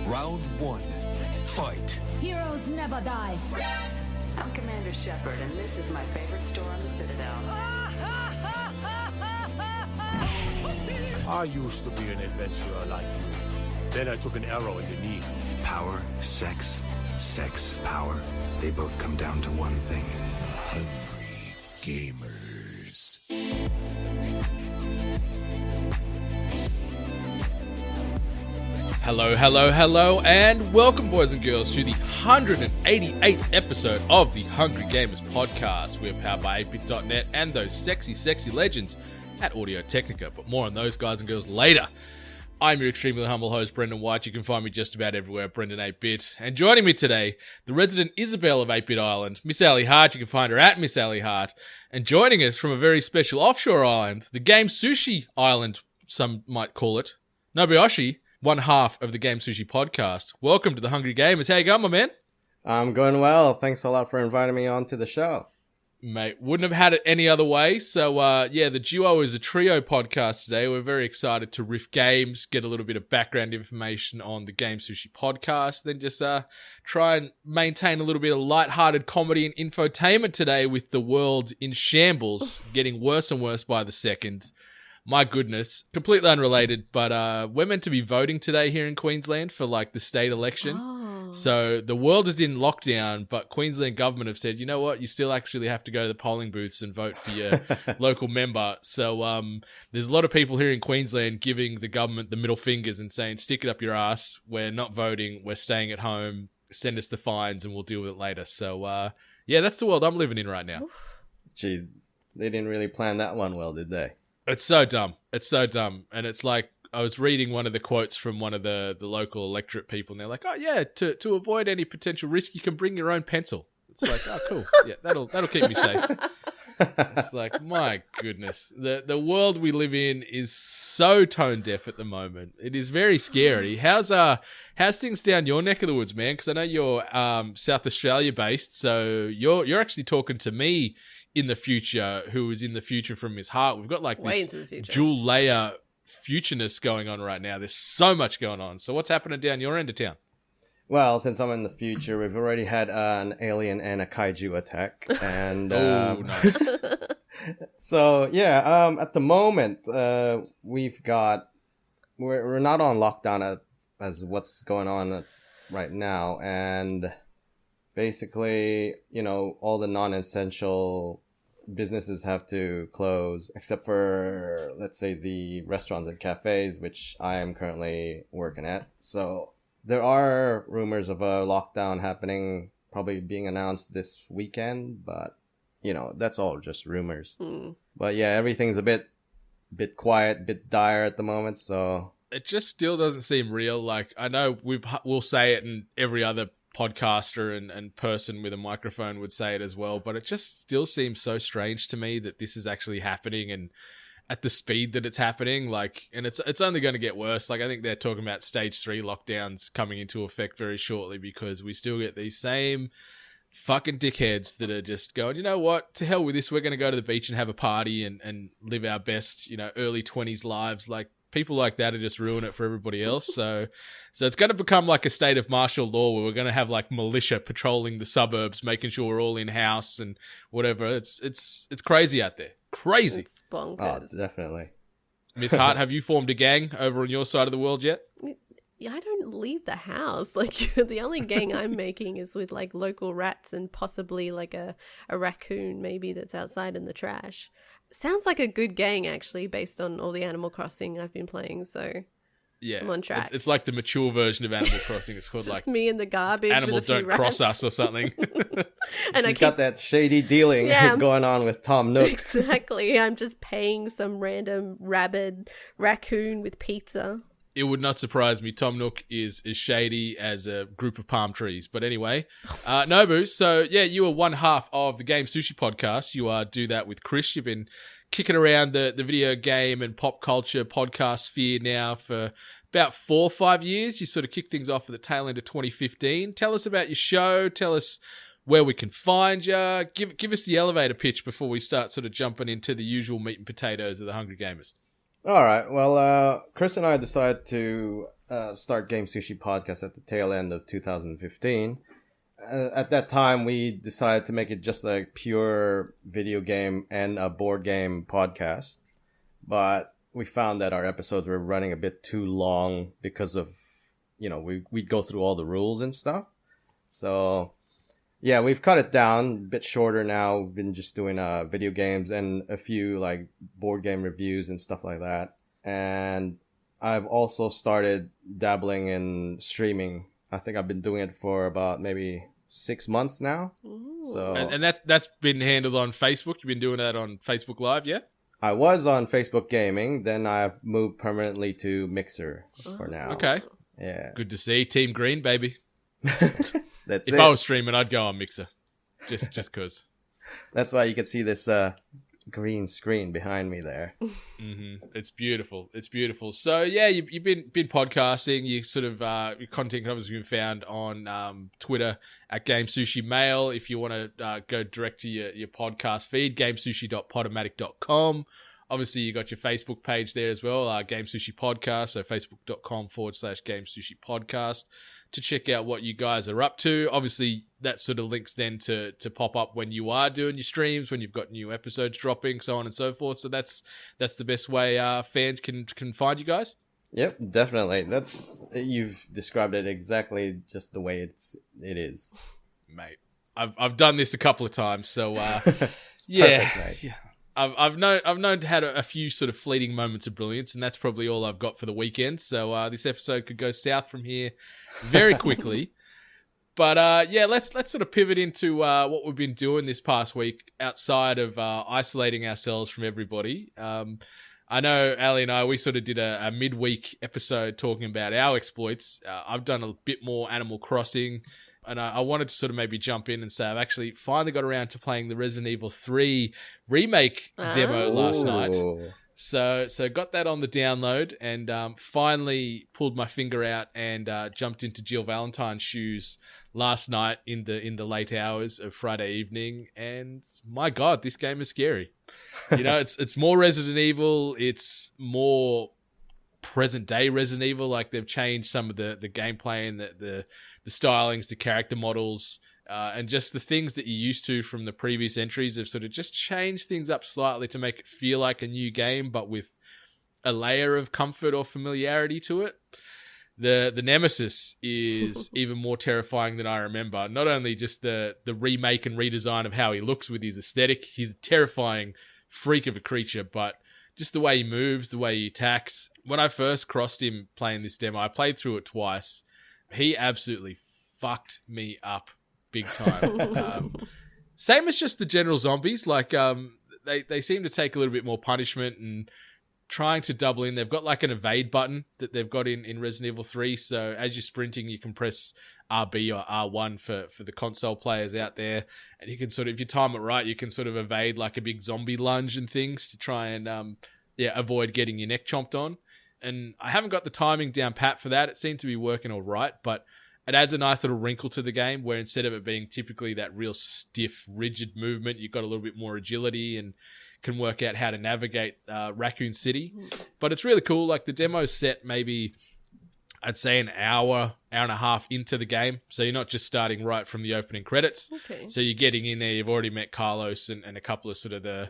Round one. Fight. Heroes never die. I'm Commander Shepard, and this is my favorite store on the Citadel. I used to be an adventurer like you. Then I took an arrow in the knee. Power, sex, power. They both come down to one thing. Hungry gamers. Hello, and welcome, boys and girls, to the 188th episode of the Hungry Gamers Podcast. We're powered by 8bit.net and those sexy legends at Audio-Technica, but more on those guys and girls later. I'm your extremely humble host, Brendan White. You can find me just about everywhere, Brendan 8bit. And joining me today, the resident Isabel of 8bit Island, Miss Ali Hart. You can find her at Miss Ali Hart. And joining us from a very special offshore island, the Game Sushi Island, some might call it, Nobuyoshi, one half of the Game Sushi Podcast. Welcome to the Hungry Gamers. How you going, my man? I'm going well. Thanks a lot for inviting me on to the show. Mate, wouldn't have had it any other way. So, the duo is a trio podcast today. We're very excited to riff games, get a little bit of background information on the Game Sushi Podcast, then just try and maintain a little bit of lighthearted comedy and infotainment today with the world in shambles, getting worse and worse by the second. My goodness, completely unrelated, but we're meant to be voting today here in Queensland for like the state election. Oh. So the world is in lockdown, but Queensland government have said, you know what, you still actually have to go to the polling booths and vote for your local member. So there's a lot of people here in Queensland giving the government the middle fingers and saying, stick it up your ass, we're not voting, we're staying at home, send us the fines and we'll deal with it later. So that's the world I'm living in right now. Gee, they didn't really plan that one well, did they? It's so dumb. And it's like, I was reading one of the quotes from one of the local electorate people, and they're like, oh yeah, to avoid any potential risk, you can bring your own pencil. It's like, oh cool. Yeah, that'll keep me safe. It's like, my goodness. The world we live in is so tone deaf at the moment. It is very scary. How's things down your neck of the woods, man? Because I know you're South Australia based, so you're actually talking to me in the future, who is in the future from his heart. We've got like this dual layer futureness going on right now. There's so much going on. So what's happening down your end of town? Well, since I'm in the future, we've already had an alien and a kaiju attack. And oh, nice. So yeah, at the moment, we're not on lockdown as what's going on right now. And basically, all the non-essential businesses have to close, except for, let's say, the restaurants and cafes, which I am currently working at. So there are rumors of a lockdown happening, probably being announced this weekend, but that's all just rumors. But yeah, everything's a bit quiet, bit dire at the moment, so it just still doesn't seem real. Like, I know we'll say it, and every other podcaster and person with a microphone would say it as well, but it just still seems so strange to me that this is actually happening and at the speed that it's happening. Like, and it's only going to get worse. Like, I think they're talking about stage 3 lockdowns coming into effect very shortly, because we still get these same fucking dickheads that are just going, you know what, to hell with this, we're going to go to the beach and have a party and live our best, early 20s lives. Like, people like that are just ruining it for everybody else. So it's going to become like a state of martial law where we're going to have like militia patrolling the suburbs, making sure we're all in house and whatever. It's crazy out there. Crazy. It's bonkers. Oh, definitely. Miss Hart, have you formed a gang over on your side of the world yet? Yeah, I don't leave the house. Like, the only gang I'm making is with like local rats and possibly like a raccoon maybe that's outside in the trash. Sounds like a good gang, actually, based on all the Animal Crossing I've been playing, so yeah, I'm on track. It's like the mature version of Animal Crossing. It's called just like me in the garbage Animals with a few Don't rats. Cross Us or something. And She's got that shady dealing going on with Tom Nook. Exactly. I'm just paying some random rabid raccoon with pizza. It would not surprise me. Tom Nook is as shady as a group of palm trees. But anyway, Nobu, so yeah, you are one half of the Game Sushi Podcast. You do that with Chris. You've been kicking around the video game and pop culture podcast sphere now for about 4 or 5 years. You sort of kicked things off at the tail end of 2015. Tell us about your show. Tell us where we can find you. Give us the elevator pitch before we start sort of jumping into the usual meat and potatoes of the Hungry Gamers. All right. Well, Chris and I decided to start Game Sushi Podcast at the tail end of 2015. At that time, we decided to make it just a pure video game and a board game podcast. But we found that our episodes were running a bit too long because of, we'd go through all the rules and stuff. So, yeah, we've cut it down a bit shorter now. We've been just doing video games and a few like board game reviews and stuff like that. And I've also started dabbling in streaming. I think I've been doing it for about maybe 6 months now. Ooh. So And that's been handled on Facebook. You've been doing that on Facebook Live, yeah? I was on Facebook Gaming, then I've moved permanently to Mixer for now. Okay. Yeah. Good to see. Team Green, baby. That's If it. I was streaming, I'd go on Mixer. Just because. That's why you can see this green screen behind me there. It's beautiful. It's beautiful. So yeah, you've been podcasting. You sort of your content can obviously be found on Twitter at Game Sushi Mail. If you want to go direct to your podcast feed, gamesushi.podomatic.com. Obviously, you got your Facebook page there as well, Game Sushi Podcast. So facebook.com/Game Sushi Podcast to check out what you guys are up to. Obviously, that sort of links then to pop up when you are doing your streams, when you've got new episodes dropping, so on and so forth. So that's the best way fans can find you guys. Yep, definitely. You've described it exactly just the way it is. Mate, I've done this a couple of times, so yeah. Perfect, mate. Yeah. I've known to have a few sort of fleeting moments of brilliance, and that's probably all I've got for the weekend. So this episode could go south from here very quickly. But yeah, let's sort of pivot into what we've been doing this past week outside of isolating ourselves from everybody. I know Ali and I, we sort of did a midweek episode talking about our exploits. I've done a bit more Animal Crossing. And I wanted to sort of maybe jump in and say I've actually finally got around to playing the Resident Evil 3 remake demo last night. So got that on the download and finally pulled my finger out and jumped into Jill Valentine's shoes last night in the late hours of Friday evening. And my God, this game is scary. It's more Resident Evil. It's more present day Resident Evil. Like they've changed some of the gameplay and the stylings, the character models, and just the things that you're used to from the previous entries have sort of just changed things up slightly to make it feel like a new game, but with a layer of comfort or familiarity to it. The Nemesis is even more terrifying than I remember. Not only just the remake and redesign of how he looks with his aesthetic, he's a terrifying freak of a creature, but just the way he moves, the way he attacks. When I first crossed him playing this demo, I played through it twice. He absolutely fucked me up big time. Same as just the general zombies. Like, they seem to take a little bit more punishment and trying to double in. They've got like an evade button that they've got in Resident Evil 3. So as you're sprinting, you can press RB or R1 for the console players out there. And you can sort of, if you time it right, you can sort of evade like a big zombie lunge and things to try and avoid getting your neck chomped on. And I haven't got the timing down pat for that. It seemed to be working all right, but it adds a nice little wrinkle to the game where instead of it being typically that real stiff, rigid movement, you've got a little bit more agility and can work out how to navigate Raccoon City. But it's really cool. Like the demo's set maybe, I'd say an hour and a half into the game. So you're not just starting right from the opening credits. Okay. So you're getting in there. You've already met Carlos and a couple of sort of the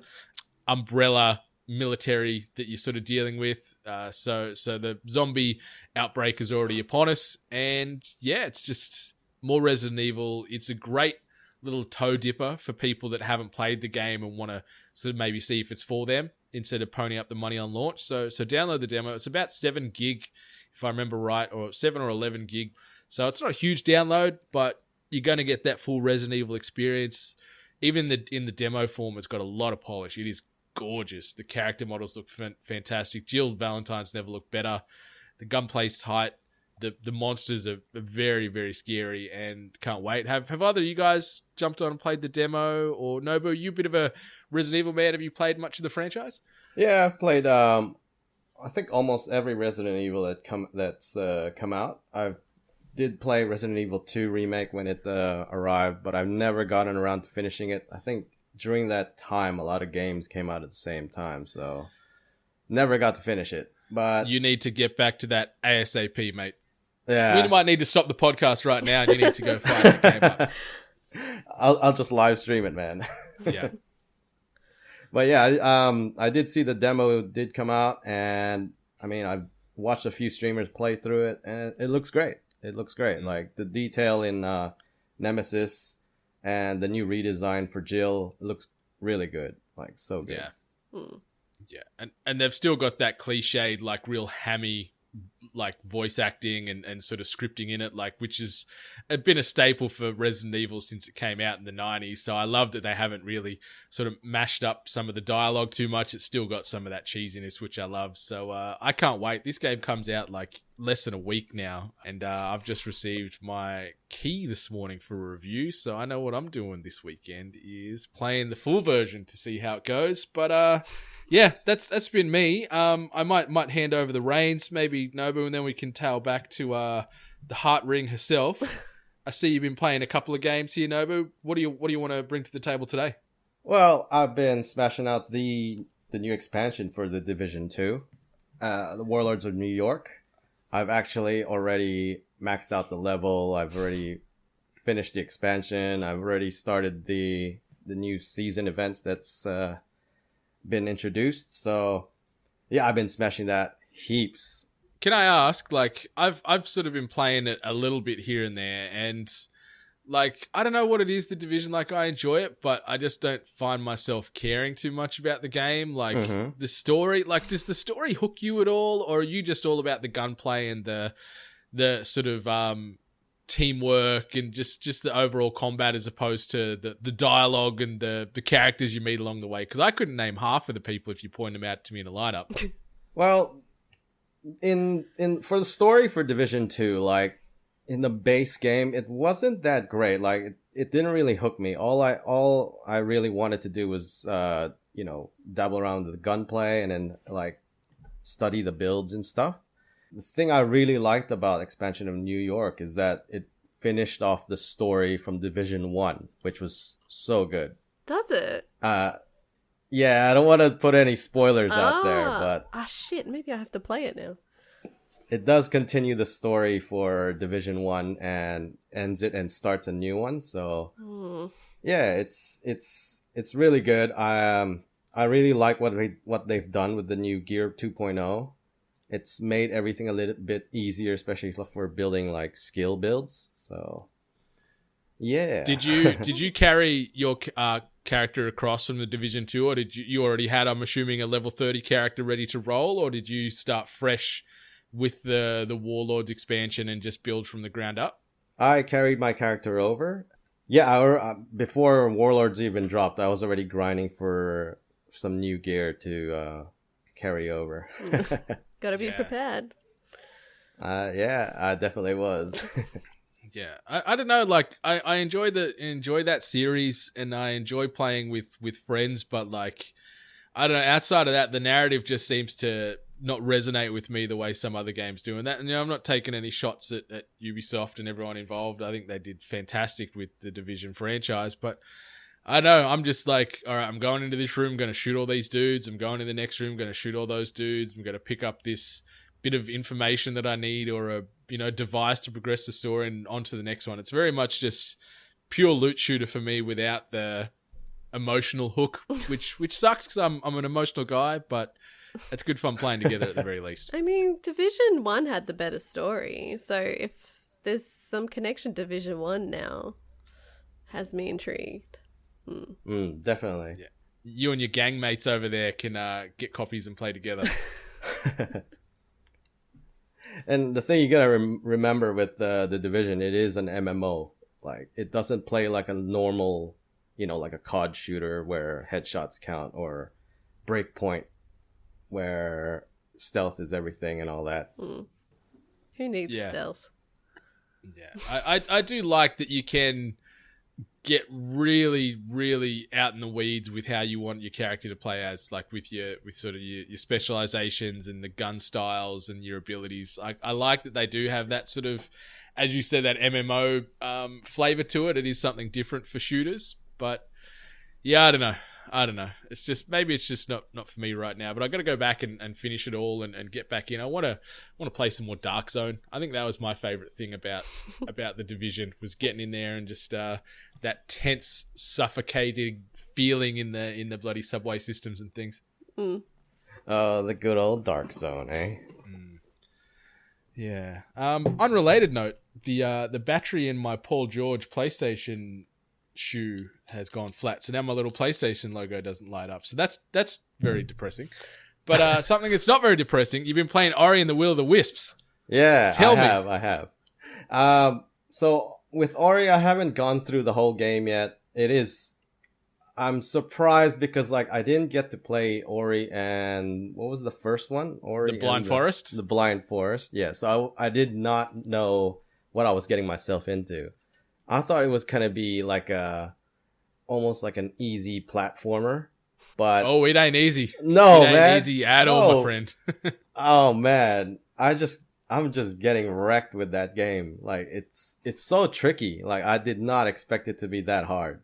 umbrella military that you're sort of dealing with. So the zombie outbreak is already upon us. And yeah, it's just more Resident Evil. It's a great little toe dipper for people that haven't played the game and want to sort of maybe see if it's for them instead of ponying up the money on launch. So download the demo. It's about 7 gig, if I remember right, or 7 or 11 gig. So it's not a huge download, but you're going to get that full Resident Evil experience. Even in the demo form, it's got a lot of polish. It is gorgeous. The character models look fantastic. Jill Valentine's never looked better. The gunplay's tight. The monsters are very, very scary and can't wait. Have either of you guys jumped on and played the demo? Or Nobu, are you a bit of a Resident Evil man? Have you played much of the franchise? Yeah, I've played I think almost every Resident Evil that's come out. I did play Resident Evil 2 Remake when it arrived, but I've never gotten around to finishing it. I think during that time, a lot of games came out at the same time, so Never got to finish it, but You need to get back to that ASAP, mate. yeah, We might need to stop the podcast right now and you need to go fire that game up. I'll just live stream it, man. Yeah. But yeah, I did see the demo did come out, and I mean, I've watched a few streamers play through it, and it looks great. It looks great. Like the detail in Nemesis and the new redesign for Jill looks really good. Like so good. Yeah. Yeah. And they've still got that cliched, like real hammy, like voice acting and sort of scripting in it, like which has been a staple for Resident Evil since it came out in the 90s. So I love that they haven't really sort of mashed up some of the dialogue too much. It's still got some of that cheesiness, which I love. So I can't wait. This game comes out like less than a week now, and I've just received my key this morning for a review. So I know what I'm doing this weekend is playing the full version to see how it goes. But yeah, that's been me. I might hand over the reins, maybe Nobu, and then we can tail back to the Heart Ring herself. I see you've been playing a couple of games here, Nobu. What do you want to bring to the table today? Well, I've been smashing out the new expansion for the Division 2, the Warlords of New York. I've actually already maxed out the level. I've already finished the expansion. I've already started the new season events that's been introduced. So yeah, I've been smashing that heaps. Can I ask, like, I've sort of been playing it a little bit here and there, and like, I don't know what it is, the Division, like, I enjoy it, but I just don't find myself caring too much about the game. Like, the story, like, does the story hook you at all, or are you just all about the gunplay and the sort of teamwork and just the overall combat as opposed to the dialogue and the characters you meet along the way? Because I couldn't name half of the people if you point them out to me in a lineup. Well, in for the story for Division 2, like in the base game, it wasn't that great. Like it didn't really hook me. All I really wanted to do was dabble around with the gunplay and then like study the builds and stuff. The thing I really liked about Expansion of New York is that it finished off the story from Division 1, which was so good. Does it? Yeah, I don't want to put any spoilers out there, but shit, maybe I have to play it now. it does continue the story for Division 1 and ends it and starts a new one. So yeah, it's really good. I really like what they've done with the new Gear 2.0. It's made everything a little bit easier, especially for building like skill builds. So yeah. Did you carry your character across from the Division 2, or did you already had, I'm assuming, a level 30 character ready to roll, or did you start fresh with the Warlords expansion and just build from the ground up? I carried my character over. Yeah, before Warlords even dropped, I was already grinding for some new gear to carry over. Gotta be prepared. Yeah, I definitely was. Yeah, I don't know. Like, I enjoy that series, and I enjoy playing with friends. But like, I don't know. Outside of that, the narrative just seems to not resonate with me the way some other games do. And that, I'm not taking any shots at Ubisoft and everyone involved. I think they did fantastic with the Division franchise. But I don't know. I'm just like, all right, I'm going into this room, going to shoot all these dudes. I'm going to the next room, going to shoot all those dudes. I'm going to pick up this bit of information that I need, or a device to progress the story and onto the next one. It's very much just pure loot shooter for me without the emotional hook, which sucks because I'm an emotional guy, but it's good fun playing together at the very least. I mean, Division 1 had the better story, so if there's some connection to Division 1 now, has me intrigued. Definitely. Yeah. You and your gang mates over there can get copies and play together. And the thing you gotta remember with the Division, it is an MMO. Like, it doesn't play like a normal, like a COD shooter where headshots count, or Breakpoint where stealth is everything and all that. Who needs stealth? Yeah, I do like that you can get really, really out in the weeds with how you want your character to play as, like with sort of your specializations and the gun styles and your abilities. I like that they do have that sort of, as you said, that MMO flavor to it. It is something different for shooters, but yeah, I don't know. I don't know. It's just maybe it's just not for me right now. But I got to go back and finish it all and get back in. I want to play some more Dark Zone. I think that was my favorite thing about the Division, was getting in there and just that tense, suffocating feeling in the bloody subway systems and things. Oh, the good old Dark Zone, eh? Yeah. Unrelated note, the battery in my Paul George PlayStation shoe has gone flat, so now my little PlayStation logo doesn't light up. So that's very depressing. But something that's not very depressing, you've been playing Ori and the Will of the Wisps. Yeah, Tell me. I have. So with Ori, I haven't gone through the whole game yet. I'm surprised because I didn't get to play Ori and what was the first one? Ori The Blind Forest? The Blind Forest. Yeah, so I did not know what I was getting myself into. I thought it was gonna be almost like an easy platformer, but Oh, it ain't easy. No, it ain't man. easy at all, my friend. Oh man, I'm just getting wrecked with that game. It's so tricky. I did not expect it to be that hard.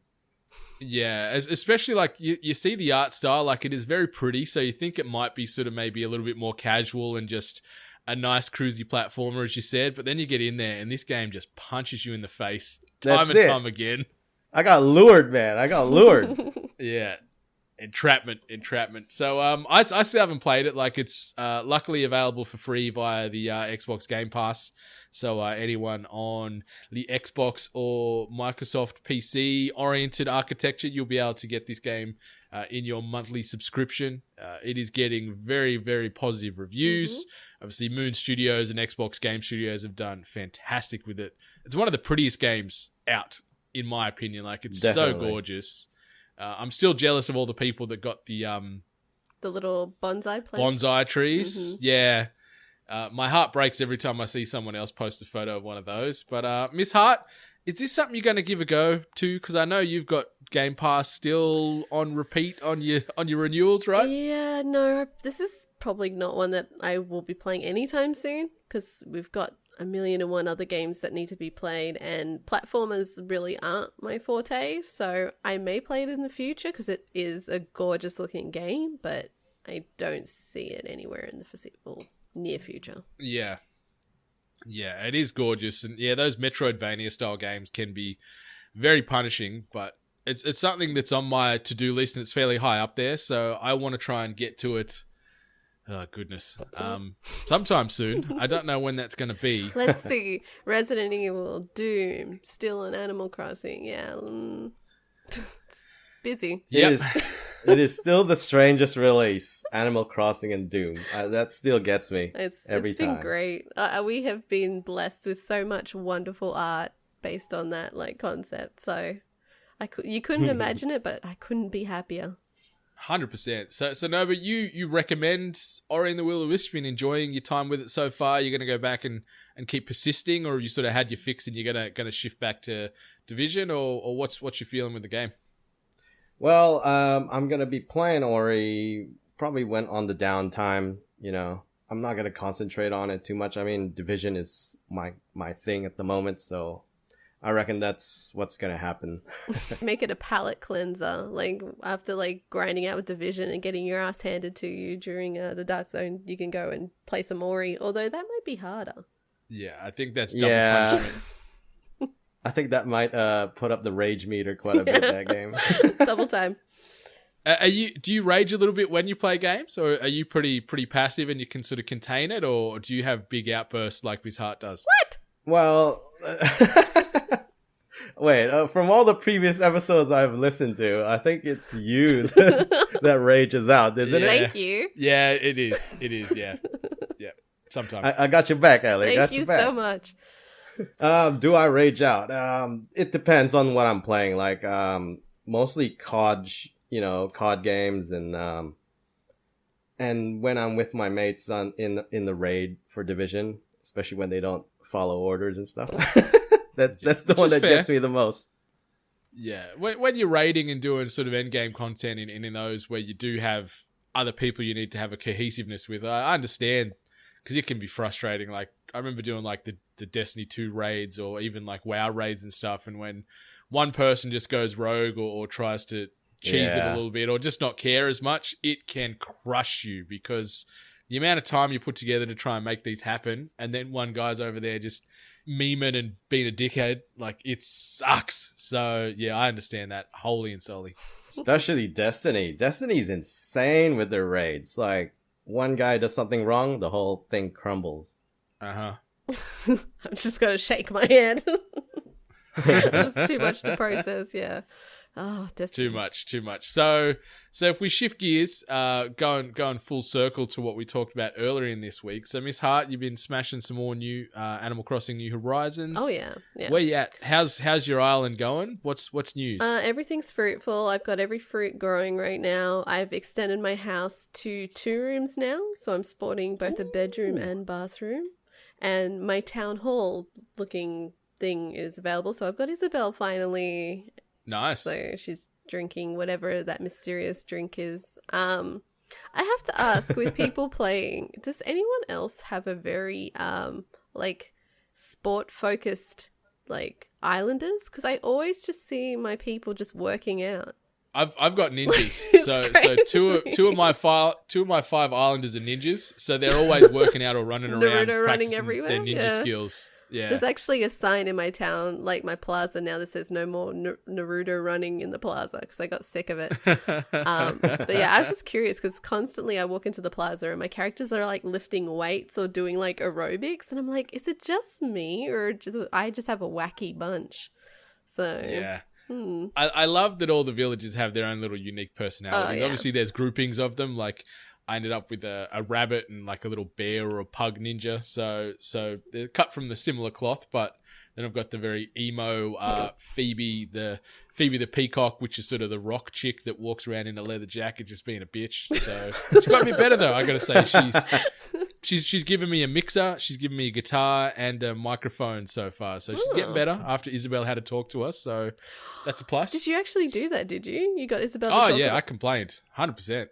Yeah, especially you see the art style, it is very pretty, so you think it might be sort of maybe a little bit more casual and just a nice cruisy platformer, as you said, but then you get in there and this game just punches you in the face time and time again. I got lured, man. I got lured. Yeah. Entrapment. So I still haven't played it. It's luckily available for free via the Xbox Game Pass. So anyone on the Xbox or Microsoft PC oriented architecture, you'll be able to get this game in your monthly subscription. It is getting very, very positive reviews. Obviously, Moon Studios and Xbox Game Studios have done fantastic with it. It's one of the prettiest games out, in my opinion. It's Definitely. so gorgeous. I'm still jealous of all the people that got the little bonsai plant. bonsai trees. Yeah. My heart breaks every time I see someone else post a photo of one of those. But Miss Hart, is this something you're going to give a go to? Because I know you've got Game Pass still on repeat on your renewals, right? Yeah, no, this is probably not one that I will be playing anytime soon, because we've got 1,000,001 other games that need to be played, and platformers really aren't my forte, so I may play it in the future because it is a gorgeous looking game, but I don't see it anywhere in the foreseeable near future. Yeah, it is gorgeous, and yeah, those Metroidvania style games can be very punishing, but it's something that's on my to-do list and it's fairly high up there, so I want to try and get to it. Oh, goodness. Sometime soon. I don't know when that's going to be. Let's see. Resident Evil, Doom, still on Animal Crossing. Yeah. It's busy. Yep. It is still the strangest release, Animal Crossing and Doom. That still gets me every time. It's been great. We have been blessed with so much wonderful art based on that concept. So you couldn't imagine it, but I couldn't be happier. 100%. So Nova, you recommend Ori and the Will of the Wisp? Been enjoying your time with it so far? You're going to go back and keep persisting, or you sort of had your fix and you're going to shift back to Division, or what's your feeling with the game? Well, I'm going to be playing Ori probably when on the downtime. I'm not going to concentrate on it too much. I mean, Division is my thing at the moment, so I reckon that's what's going to happen. Make it a palate cleanser. After grinding out with Division and getting your ass handed to you during the Dark Zone, you can go and play some Ori, although that might be harder. Yeah, I think that's double punishment. I think that might put up the rage meter quite a bit, that game. Double time. Do you rage a little bit when you play games, or are you pretty passive and you can sort of contain it, or do you have big outbursts like Miss Hart does? What? Well, wait, from all the previous episodes I've listened to, I think it's you that rages out, isn't it? Thank you. Yeah, it is. It is, yeah. Yeah, sometimes. I got your back, Ellie. Thank you so much. Do I rage out? It depends on what I'm playing. Mostly COD games, and when I'm with my mates in the raid for Division, especially when they don't follow orders and stuff. That's the one that gets me the most. Yeah, when you're raiding and doing sort of end game content in those where you do have other people you need to have a cohesiveness with, I understand, because it can be frustrating. I remember doing the Destiny 2 raids, or even WoW raids and stuff, and when one person just goes rogue or tries to cheese it a little bit or just not care as much, it can crush you because the amount of time you put together to try and make these happen, and then one guy's over there just memeing and being a dickhead, like, it sucks. So, yeah, I understand that wholly and solely. Especially Destiny. Destiny's insane with their raids. Like, one guy does something wrong, the whole thing crumbles. Uh-huh. I'm just going to shake my head. It's too much to process, yeah. Oh, Destiny. Too much. So if we shift gears, going full circle to what we talked about earlier in this week. So Miss Hart, you've been smashing some more new Animal Crossing New Horizons. Oh yeah. Where you at? How's your island going? What's news? Everything's fruitful. I've got every fruit growing right now. I've extended my house to 2 rooms now, so I'm sporting both a bedroom and bathroom. And my town hall looking thing is available, so I've got Isabelle finally. Nice. So she's drinking whatever that mysterious drink is. I have to ask, with people playing, does anyone else have a very like sport focused like islanders? Because I always just see my people just working out. I've got ninjas, so two of my 5 islanders are ninjas, so they're always working out or running around, Naruto running practicing everywhere. their ninja skills. Yeah, there's actually a sign in my town, like my plaza now, that says no more Naruto running in the plaza because I got sick of it. But yeah, I was just curious because constantly I walk into the plaza and my characters are like lifting weights or doing like aerobics, and I'm like, is it just me or I just have a wacky bunch? So yeah. I love that all the villages have their own little unique personalities. Yeah. Obviously, there's groupings of them. Like, I ended up with a rabbit and like a little bear or a pug ninja. So they're cut from the similar cloth, but then I've got the very emo Phoebe the peacock, which is sort of the rock chick that walks around in a leather jacket just being a bitch. So she's got me better though, I gotta say. She's given me a mixer, she's given me a guitar and a microphone so far. So she's getting better after Isabelle had to talk to us. So that's a plus. Did you actually do that, did you? You got Isabelle to Oh talk yeah, about- I complained. 100%.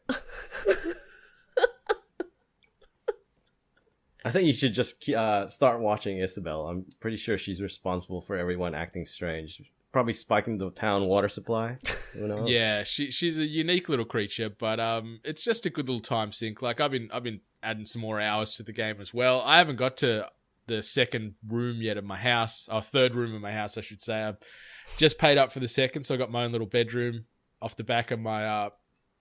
I think you should just start watching Isabelle. I'm pretty sure she's responsible for everyone acting strange. Probably spiking the town water supply. Who knows? Yeah, she's a unique little creature, but it's just a good little time sink. Like I've been adding some more hours to the game as well. I haven't got to the second room yet of my house, or third room of my house, I should say. I've just paid up for the second, so I got my own little bedroom off the back of my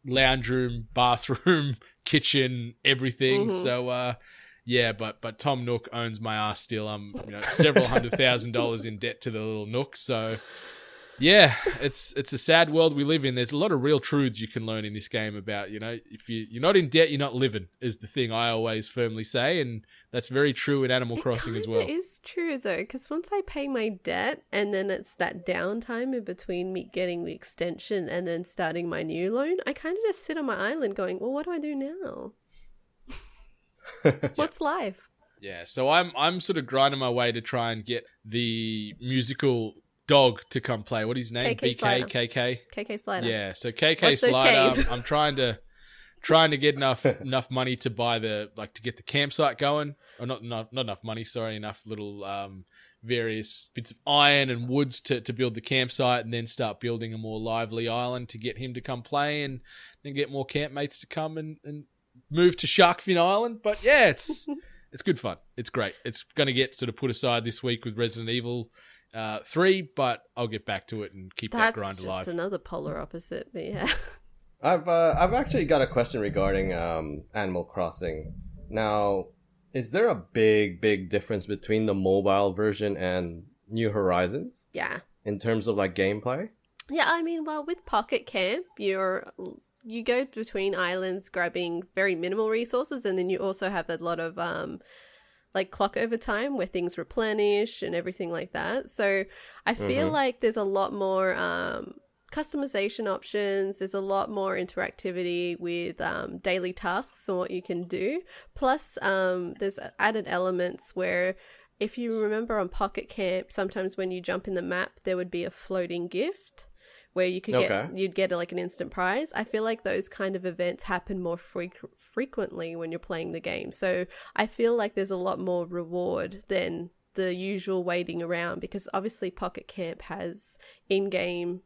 lounge room, bathroom, kitchen, everything. Mm-hmm. So yeah, but Tom Nook owns my ass still. I'm several $100,000 in debt to the little Nook. So yeah, it's a sad world we live in. There's a lot of real truths you can learn in this game about, if you're not in debt, you're not living, is the thing I always firmly say, and that's very true in Animal Crossing as well. It is true though, because once I pay my debt and then it's that downtime in between me getting the extension and then starting my new loan, I kind of just sit on my island going, well, what do I do now? What's life? Yeah, so I'm sort of grinding my way to try and get the musical dog to come play. What is his name? KK BK, Slider. KK? KK Slider. Yeah, so KK Watch those Slider, Ks. I'm trying to get enough money to buy to get the campsite going. Or not enough money, sorry, enough little various bits of iron and woods to build the campsite, and then start building a more lively island to get him to come play, and then get more campmates to come and move to Sharkfin Island. But yeah, it's good fun. It's great. It's going to get sort of put aside this week with Resident Evil 3, but I'll get back to it and keep that grind alive. That's just another polar opposite, but yeah. I've actually got a question regarding Animal Crossing. Now, is there a big difference between the mobile version and New Horizons? Yeah. In terms of like gameplay? Yeah, I mean, well, with Pocket Camp, you go between islands grabbing very minimal resources, and then you also have a lot of like clock over time where things replenish and everything like that. So I feel like there's a lot more customization options. There's a lot more interactivity with daily tasks and what you can do. Plus, there's added elements where, if you remember on Pocket Camp, sometimes when you jump in the map, there would be a floating gift where you could you'd get like an instant prize. I feel like those kind of events happen more frequently when you're playing the game. So I feel like there's a lot more reward than the usual waiting around, because obviously Pocket Camp has in-game,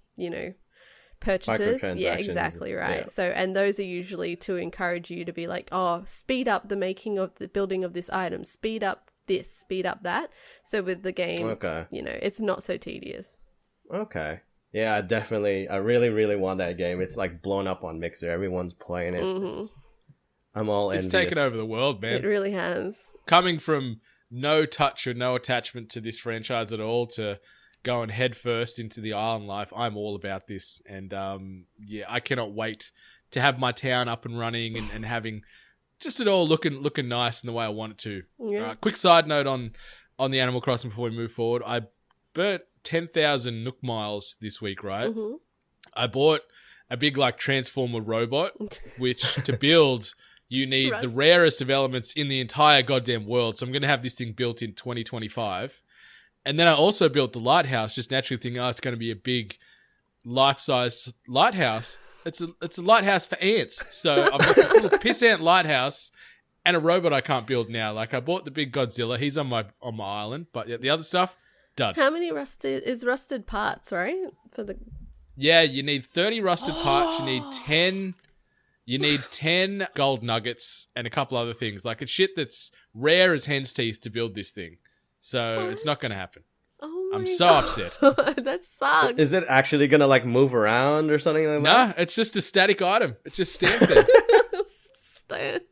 purchases. Yeah, Microtransactions, exactly right. yeah. So, and those are usually to encourage you to be like, oh, speed up the making of the building of this item, speed up this, speed up that. So with the game, Okay. it's not so tedious. Okay. Yeah, I really, really want that game. It's like blown up on Mixer. Everyone's playing it. I'm all It's envious. taken over the world, man. It really has. Coming from no touch or no attachment to this franchise at all to going head first into the island life, I'm all about this. And I cannot wait to have my town up and running and having just it all looking nice in the way I want it to. Yeah. Quick side note on the Animal Crossing before we move forward. I burnt 10,000 Nook miles this week, right? Mm-hmm. I bought a big like transformer robot, which to build you need the Rust. rarest of elements in the entire goddamn world. So I'm going to have this thing built in 2025. And then I also built the lighthouse, just naturally thinking, it's going to be a big life-size lighthouse. It's a lighthouse for ants. So I've got this little piss ant lighthouse and a robot I can't build now. Like I bought the big Godzilla. He's on my island, but the other stuff, done. How many rusted parts, right? For the Yeah, you need 30 rusted parts. You need 10. You need 10 gold nuggets and a couple other things. Like it's shit that's rare as hen's teeth to build this thing. So it's not going to happen. Oh my I'm so God. upset. That sucks. Is it actually gonna like move around or something like that? Nah, it's just a static item. It just stands there. Stands.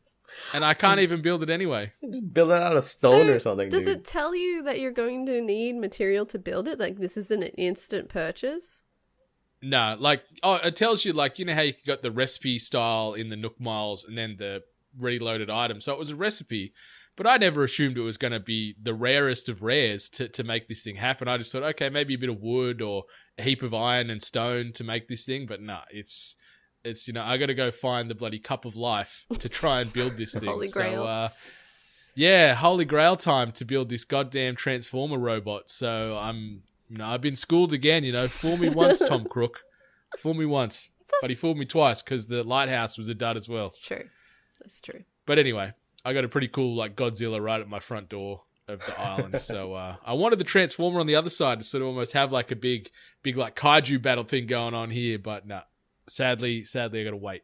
And I can't even build it anyway. Just build it out of stone So, or something. Does dude. it tell you that you're going to need material to build it? Like this isn't an instant purchase? No, like, it tells you, like, you know how you got the recipe style in the Nook Miles and then the reloaded item. So it was a recipe, but I never assumed it was going to be the rarest of rares to make this thing happen. I just thought, okay, maybe a bit of wood or a heap of iron and stone to make this thing. But no, it's I got to go find the bloody cup of life to try and build this thing. Holy Grail. So, Holy Grail time to build this goddamn Transformer robot. So I've been schooled again, Fool me once, Tom Crook. Fool me once. But he fooled me twice because the lighthouse was a dud as well. True. That's true. But anyway, I got a pretty cool like Godzilla right at my front door of the island. So I wanted the Transformer on the other side to sort of almost have like a big like kaiju battle thing going on here. But no, sadly, I got to wait.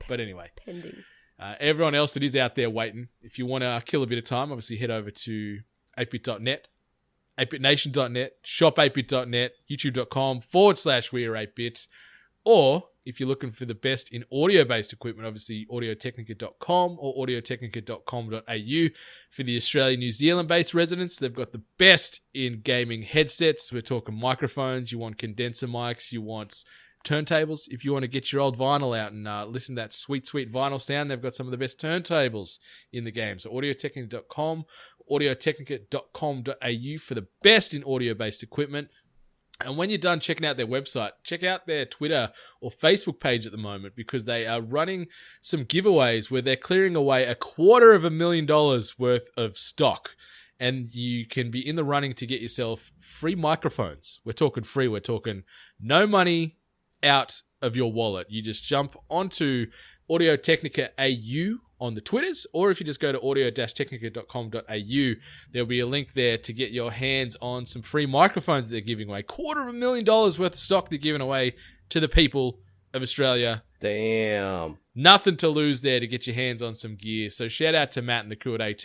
But anyway. Pending. Everyone else that is out there waiting, if you want to kill a bit of time, obviously head over to 8bit.net. 8bitnation.net, shop8bit.net, youtube.com/weare8bit, or if you're looking for the best in audio-based equipment, obviously audiotechnica.com or audiotechnica.com.au. For the Australian, New Zealand-based residents, they've got the best in gaming headsets. We're talking microphones, you want condenser mics, you want turntables. If you want to get your old vinyl out and listen to that sweet, sweet vinyl sound, they've got some of the best turntables in the game. So audiotechnica.com, audiotechnica.com.au for the best in audio-based equipment. And when you're done checking out their website, check out their Twitter or Facebook page at the moment because they are running some giveaways where they're clearing away $250,000 worth of stock. And you can be in the running to get yourself free microphones. We're talking free. We're talking no money out of your wallet. You just jump onto Audio Technica AU on the Twitters, or if you just go to audio-technica.com.au, there'll be a link there to get your hands on some free microphones that they're giving away. $250,000 worth of stock they're giving away to the people of Australia. Damn. Nothing to lose there to get your hands on some gear. So shout out to Matt and the crew at AT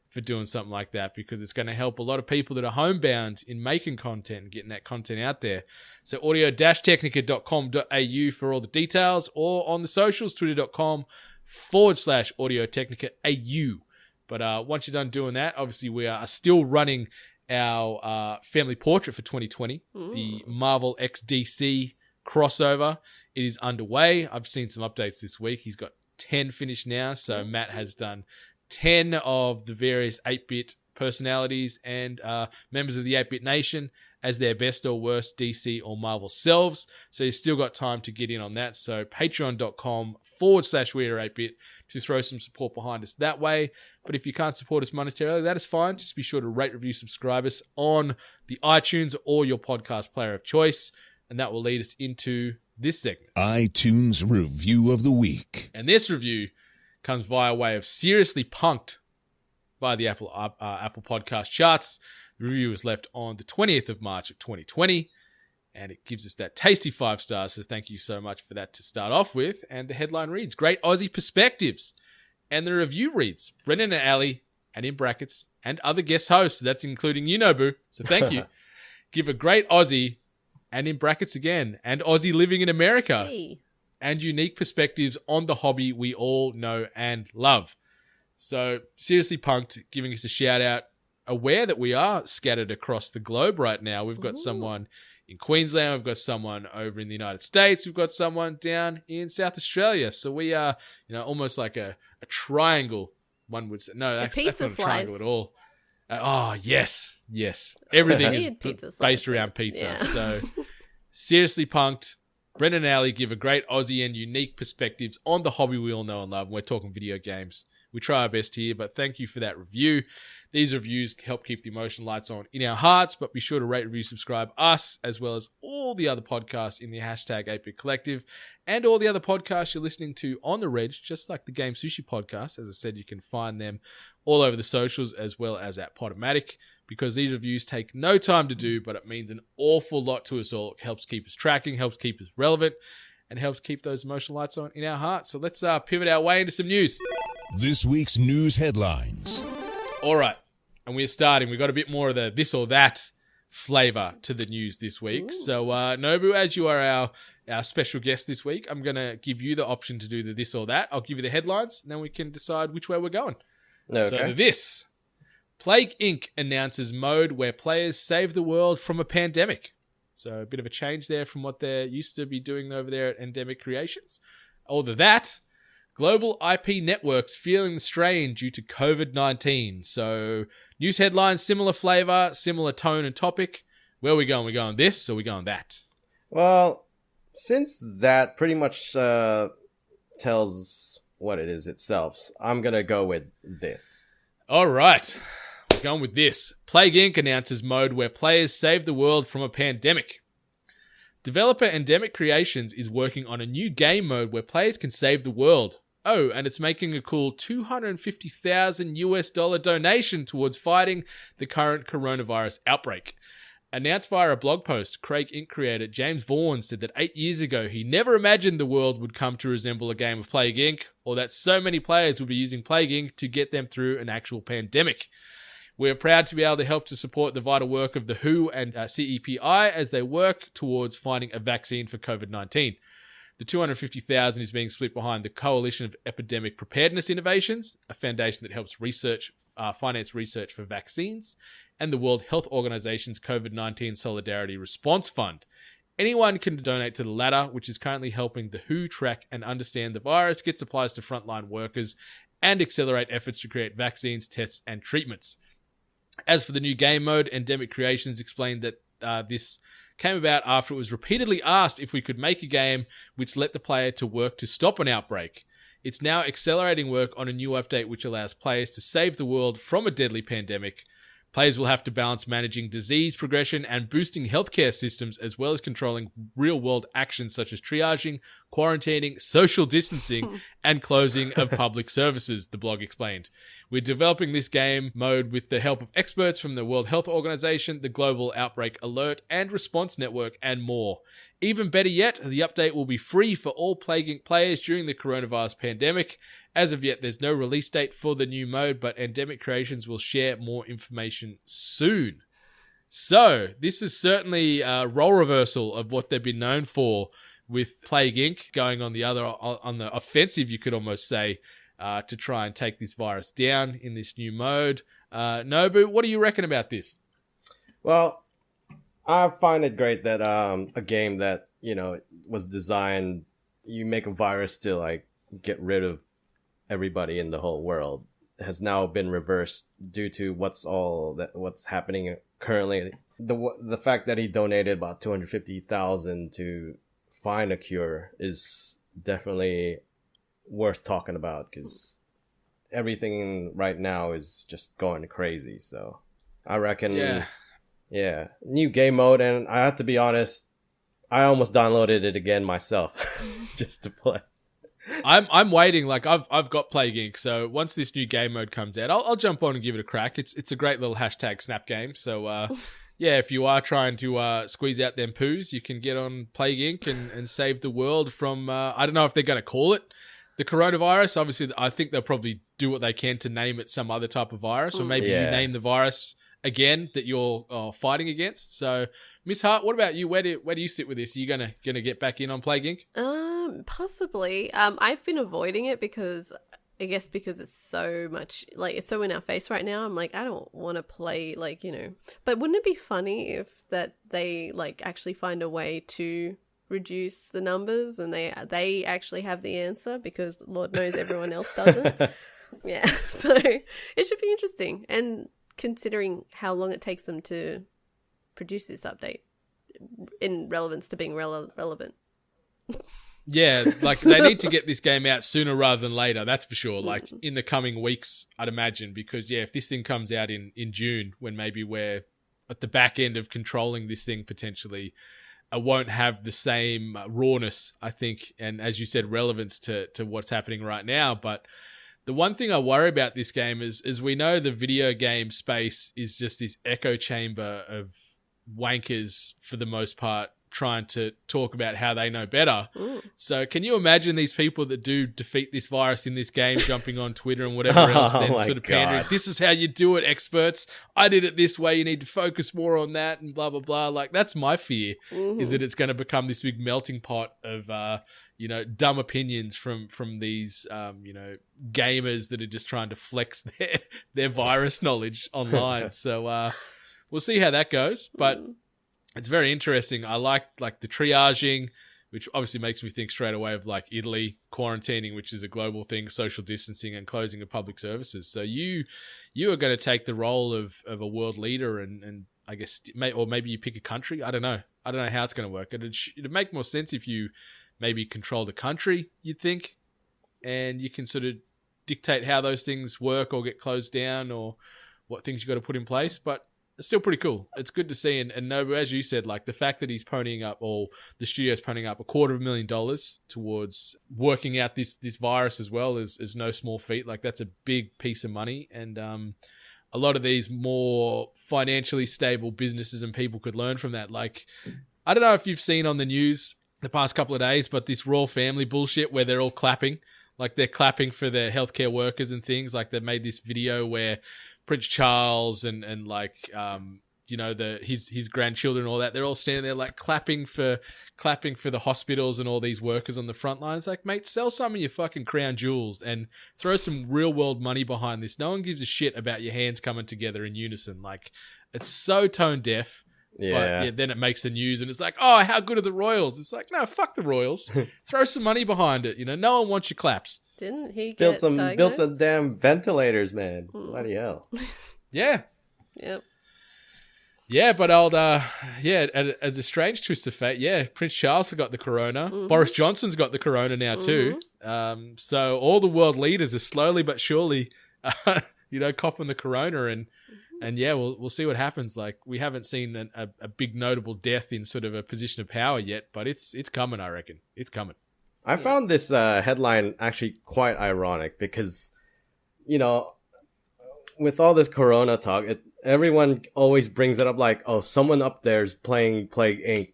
for doing something like that because it's going to help a lot of people that are homebound in making content and getting that content out there. So audio-technica.com.au for all the details, or on the socials, twitter.com/audio-technica.au. But once you're done doing that, obviously we are still running our family portrait for 2020, the Marvel x DC crossover. It is underway. I've seen some updates this week. He's got 10 finished now, so Matt has done 10 of the various 8-bit personalities and members of the 8-bit nation as their best or worst DC or Marvel selves. So you've still got time to get in on that. So patreon.com/weare8bit to throw some support behind us that way. But if you can't support us monetarily, that is fine. Just be sure to rate, review, subscribe us on the iTunes or your podcast player of choice. And that will lead us into this segment. iTunes Review of the Week. And this review comes via way of seriously punked by the Apple Podcast charts. The review was left on the 20th of March of 2020. And it gives us that tasty 5 stars. So thank you so much for that to start off with. And the headline reads, Great Aussie Perspectives. And the review reads, Brendan and Ali, and in brackets, and other guest hosts. That's including you, Nobu. So thank you. Give a great Aussie, and in brackets again, and Aussie living in America. Hey. And unique perspectives on the hobby we all know and love. So seriously punked, giving us a shout out. Aware that we are scattered across the globe right now. We've got someone in Queensland. We've got someone over in the United States. We've got someone down in South Australia. So we are, almost like a triangle, one would say. No, that's not a triangle at all. Yes. Everything is based around pizza. Yeah. So seriously punked. Brendan and Ali give a great Aussie and unique perspectives on the hobby we all know and love. We're talking video games. We try our best here, but thank you for that review. These reviews help keep the emotion lights on in our hearts, but be sure to rate, review, subscribe us, as well as all the other podcasts in the hashtag 8bit Collective, and all the other podcasts you're listening to on the Reg, just like the Game Sushi Podcast. As I said, you can find them all over the socials, as well as at Podomatic, because these reviews take no time to do, but it means an awful lot to us all. It helps keep us tracking, helps keep us relevant, and helps keep those emotional lights on in our hearts. So let's pivot our way into some news. This week's news headlines. All right, and we're starting. We've got a bit more of the this or that flavor to the news this week. Ooh. So, Nobu, as you are our special guest this week, I'm going to give you the option to do the this or that. I'll give you the headlines, and then we can decide which way we're going. Okay. So, this. Plague Inc. announces mode where players save the world from a pandemic. So, a bit of a change there from what they used to be doing over there at Endemic Creations. Although that... Global IP networks feeling the strain due to COVID-19. So, news headlines, similar flavor, similar tone and topic. Where are we going? We going this or we going that? Well, since that pretty much tells what it is itself, I'm going to go with this. All right. We're going with this. Plague Inc. announces mode where players save the world from a pandemic. Developer Endemic Creations is working on a new game mode where players can save the world. Oh, and it's making a cool $250,000 donation towards fighting the current coronavirus outbreak. Announced via a blog post, Craig Inc. creator James Vaughan said that 8 years ago he never imagined the world would come to resemble a game of Plague Inc., or that so many players would be using Plague Inc. to get them through an actual pandemic. We're proud to be able to help to support the vital work of the WHO and CEPI as they work towards finding a vaccine for COVID-19. The $250,000 is being split behind the Coalition of Epidemic Preparedness Innovations, a foundation that helps finance research for vaccines, and the World Health Organization's COVID-19 Solidarity Response Fund. Anyone can donate to the latter, which is currently helping the WHO track and understand the virus, get supplies to frontline workers, and accelerate efforts to create vaccines, tests, and treatments. As for the new game mode, Endemic Creations explained that this came about after it was repeatedly asked if we could make a game which let the player to work to stop an outbreak. It's now accelerating work on a new update which allows players to save the world from a deadly pandemic. Players will have to balance managing disease progression and boosting healthcare systems, as well as controlling real-world actions such as triaging, quarantining, social distancing, and closing of public services, the blog explained. We're developing this game mode with the help of experts from the World Health Organization, the Global Outbreak Alert and Response Network, and more. Even better yet, the update will be free for all Plague Inc. players during the coronavirus pandemic. As of yet, there's no release date for the new mode, but Endemic Creations will share more information soon. So, this is certainly a role reversal of what they've been known for, with Plague Inc. going on the offensive, you could almost say, to try and take this virus down in this new mode. Nobu, what do you reckon about this? Well, I find it great that a game that, was designed, you make a virus to get rid of everybody in the whole world, has now been reversed due to what's happening currently. The fact that he donated about $250,000 to find a cure is definitely worth talking about, because everything right now is just going crazy. So I reckon, yeah, new game mode. And I have to be honest, I almost downloaded it again myself just to play. I'm waiting. I've got Plague Inc. So once this new game mode comes out, I'll jump on and give it a crack. It's a great little hashtag snap game. So yeah, if you are trying to squeeze out them poos, you can get on Plague Inc. and save the world from, I don't know if they're going to call it the coronavirus. Obviously, I think they'll probably do what they can to name it some other type of virus, or maybe you name the virus again that you're fighting against. So, Miss Hart, what about you? Where do you sit with this? Are you gonna get back in on Plague Inc? Possibly. I've been avoiding it because it's so much, like, it's so in our face right now. I'm like, I don't want to play, like, but wouldn't it be funny if that they like actually find a way to reduce the numbers and they actually have the answer, because Lord knows everyone else doesn't. Yeah, so it should be interesting. And considering how long it takes them to produce this update in relevance to being relevant. Yeah, like they need to get this game out sooner rather than later, that's for sure. Like in the coming weeks, I'd imagine, because if this thing comes out in June, when maybe we're at the back end of controlling this thing potentially, won't have the same rawness, I think, and as you said, relevance to what's happening right now. But the one thing I worry about this game is we know the video game space is just this echo chamber of wankers, for the most part, trying to talk about how they know better. So can you imagine these people that do defeat this virus in this game jumping on Twitter and whatever else, then sort of pandering, this is how you do it, experts. I did it this way. You need to focus more on that and blah, blah, blah. Like, that's my fear, is that it's going to become this big melting pot of, dumb opinions from these, gamers that are just trying to flex their virus knowledge online. So we'll see how that goes. But it's very interesting. I like the triaging, which obviously makes me think straight away of like Italy quarantining, which is a global thing, social distancing and closing of public services. So you are going to take the role of a world leader, and I guess, or maybe you pick a country. I don't know how it's going to work. It'd make more sense if you maybe control the country, you'd think, and you can sort of dictate how those things work or get closed down, or what things you got to put in place. But it's still pretty cool. It's good to see. And Nobu, as you said, like the fact that he's ponying up, or the studio's ponying up $250,000 towards working out this virus as well is no small feat. Like, that's a big piece of money. And a lot of these more financially stable businesses and people could learn from that. Like, I don't know if you've seen on the news the past couple of days, but this royal family bullshit where they're all clapping. Like, they're clapping for their healthcare workers and things. Like, they made this video where Prince Charles and his grandchildren and all that, they're all standing there like clapping for the hospitals and all these workers on the front line. It's like, mate, sell some of your fucking crown jewels and throw some real world money behind this. No one gives a shit about your hands coming together in unison. Like, it's so tone deaf. Yeah. But then it makes the news and it's like, oh, how good are the Royals? It's like, no, fuck the Royals. Throw some money behind it. No one wants your claps. Didn't he get diagnosed? Built some damn ventilators, man. Bloody hell. Yeah. Yep. Yeah, but as a strange twist of fate, Prince Charles got the corona. Boris Johnson's got the corona now too. So all the world leaders are slowly but surely, copping the corona, and we'll see what happens. Like, we haven't seen a big notable death in sort of a position of power yet, but it's coming, I reckon. It's coming. I found this headline actually quite ironic because, with all this corona talk, everyone always brings it up like, oh, someone up there is playing Plague Inc.,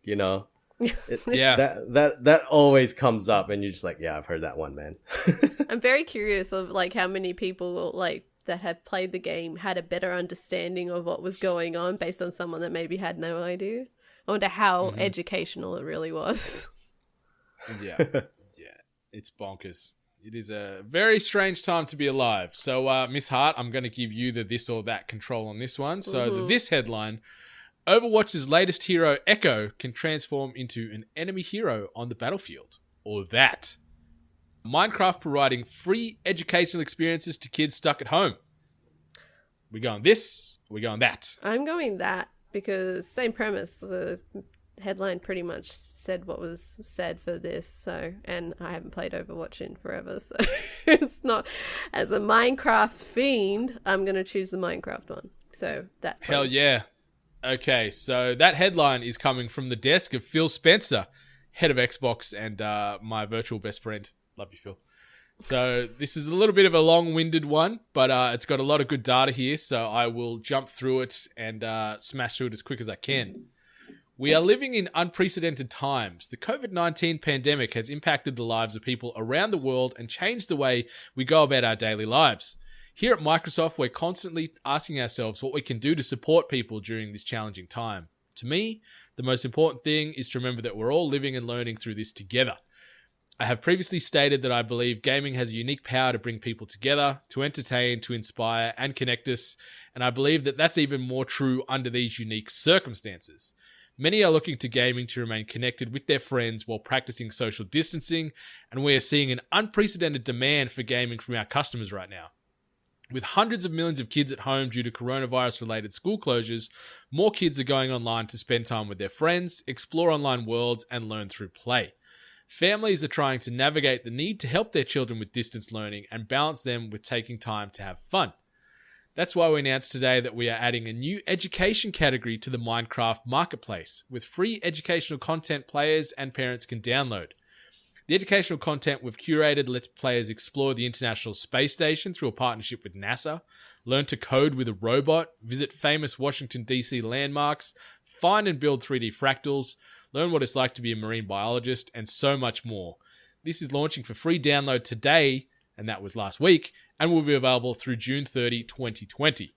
That always comes up, and you're just like, yeah, I've heard that one, man. I'm very curious of like how many people like that had played the game had a better understanding of what was going on based on someone that maybe had no idea. I wonder how educational it really was. Yeah, it's bonkers. It is a very strange time to be alive. So, Miss Hart, I'm going to give you the this or that control on this one. So, this headline: Overwatch's latest hero, Echo, can transform into an enemy hero on the battlefield. Or that. Minecraft providing free educational experiences to kids stuck at home. We going this, we going that. I'm going that because same premise. The headline pretty much said what was said for this. So, and I haven't played Overwatch in forever, so it's not. As a Minecraft fiend, I'm going to choose the Minecraft one. So that. Hell yeah. Okay, so that headline is coming from the desk of Phil Spencer, head of Xbox and my virtual best friend. Love you, Phil. So this is a little bit of a long-winded one, but it's got a lot of good data here, so I will jump through it and smash through it as quick as I can. We are living in unprecedented times. The COVID-19 pandemic has impacted the lives of people around the world and changed the way we go about our daily lives. Here at Microsoft, we're constantly asking ourselves what we can do to support people during this challenging time. To me, the most important thing is to remember that we're all living and learning through this together. I have previously stated that I believe gaming has a unique power to bring people together, to entertain, to inspire, and connect us, and I believe that that's even more true under these unique circumstances. Many are looking to gaming to remain connected with their friends while practicing social distancing, and we are seeing an unprecedented demand for gaming from our customers right now. With hundreds of millions of kids at home due to coronavirus-related school closures, more kids are going online to spend time with their friends, explore online worlds, and learn through play. Families are trying to navigate the need to help their children with distance learning and balance them with taking time to have fun. That's why we announced today that we are adding a new education category to the Minecraft Marketplace, with free educational content players and parents can download. The educational content we've curated lets players explore the International Space Station through a partnership with NASA, learn to code with a robot, visit famous Washington, D.C. landmarks, find and build 3D fractals, learn what it's like to be a marine biologist, and so much more. This is launching for free download today, and that was last week, and will be available through June 30, 2020.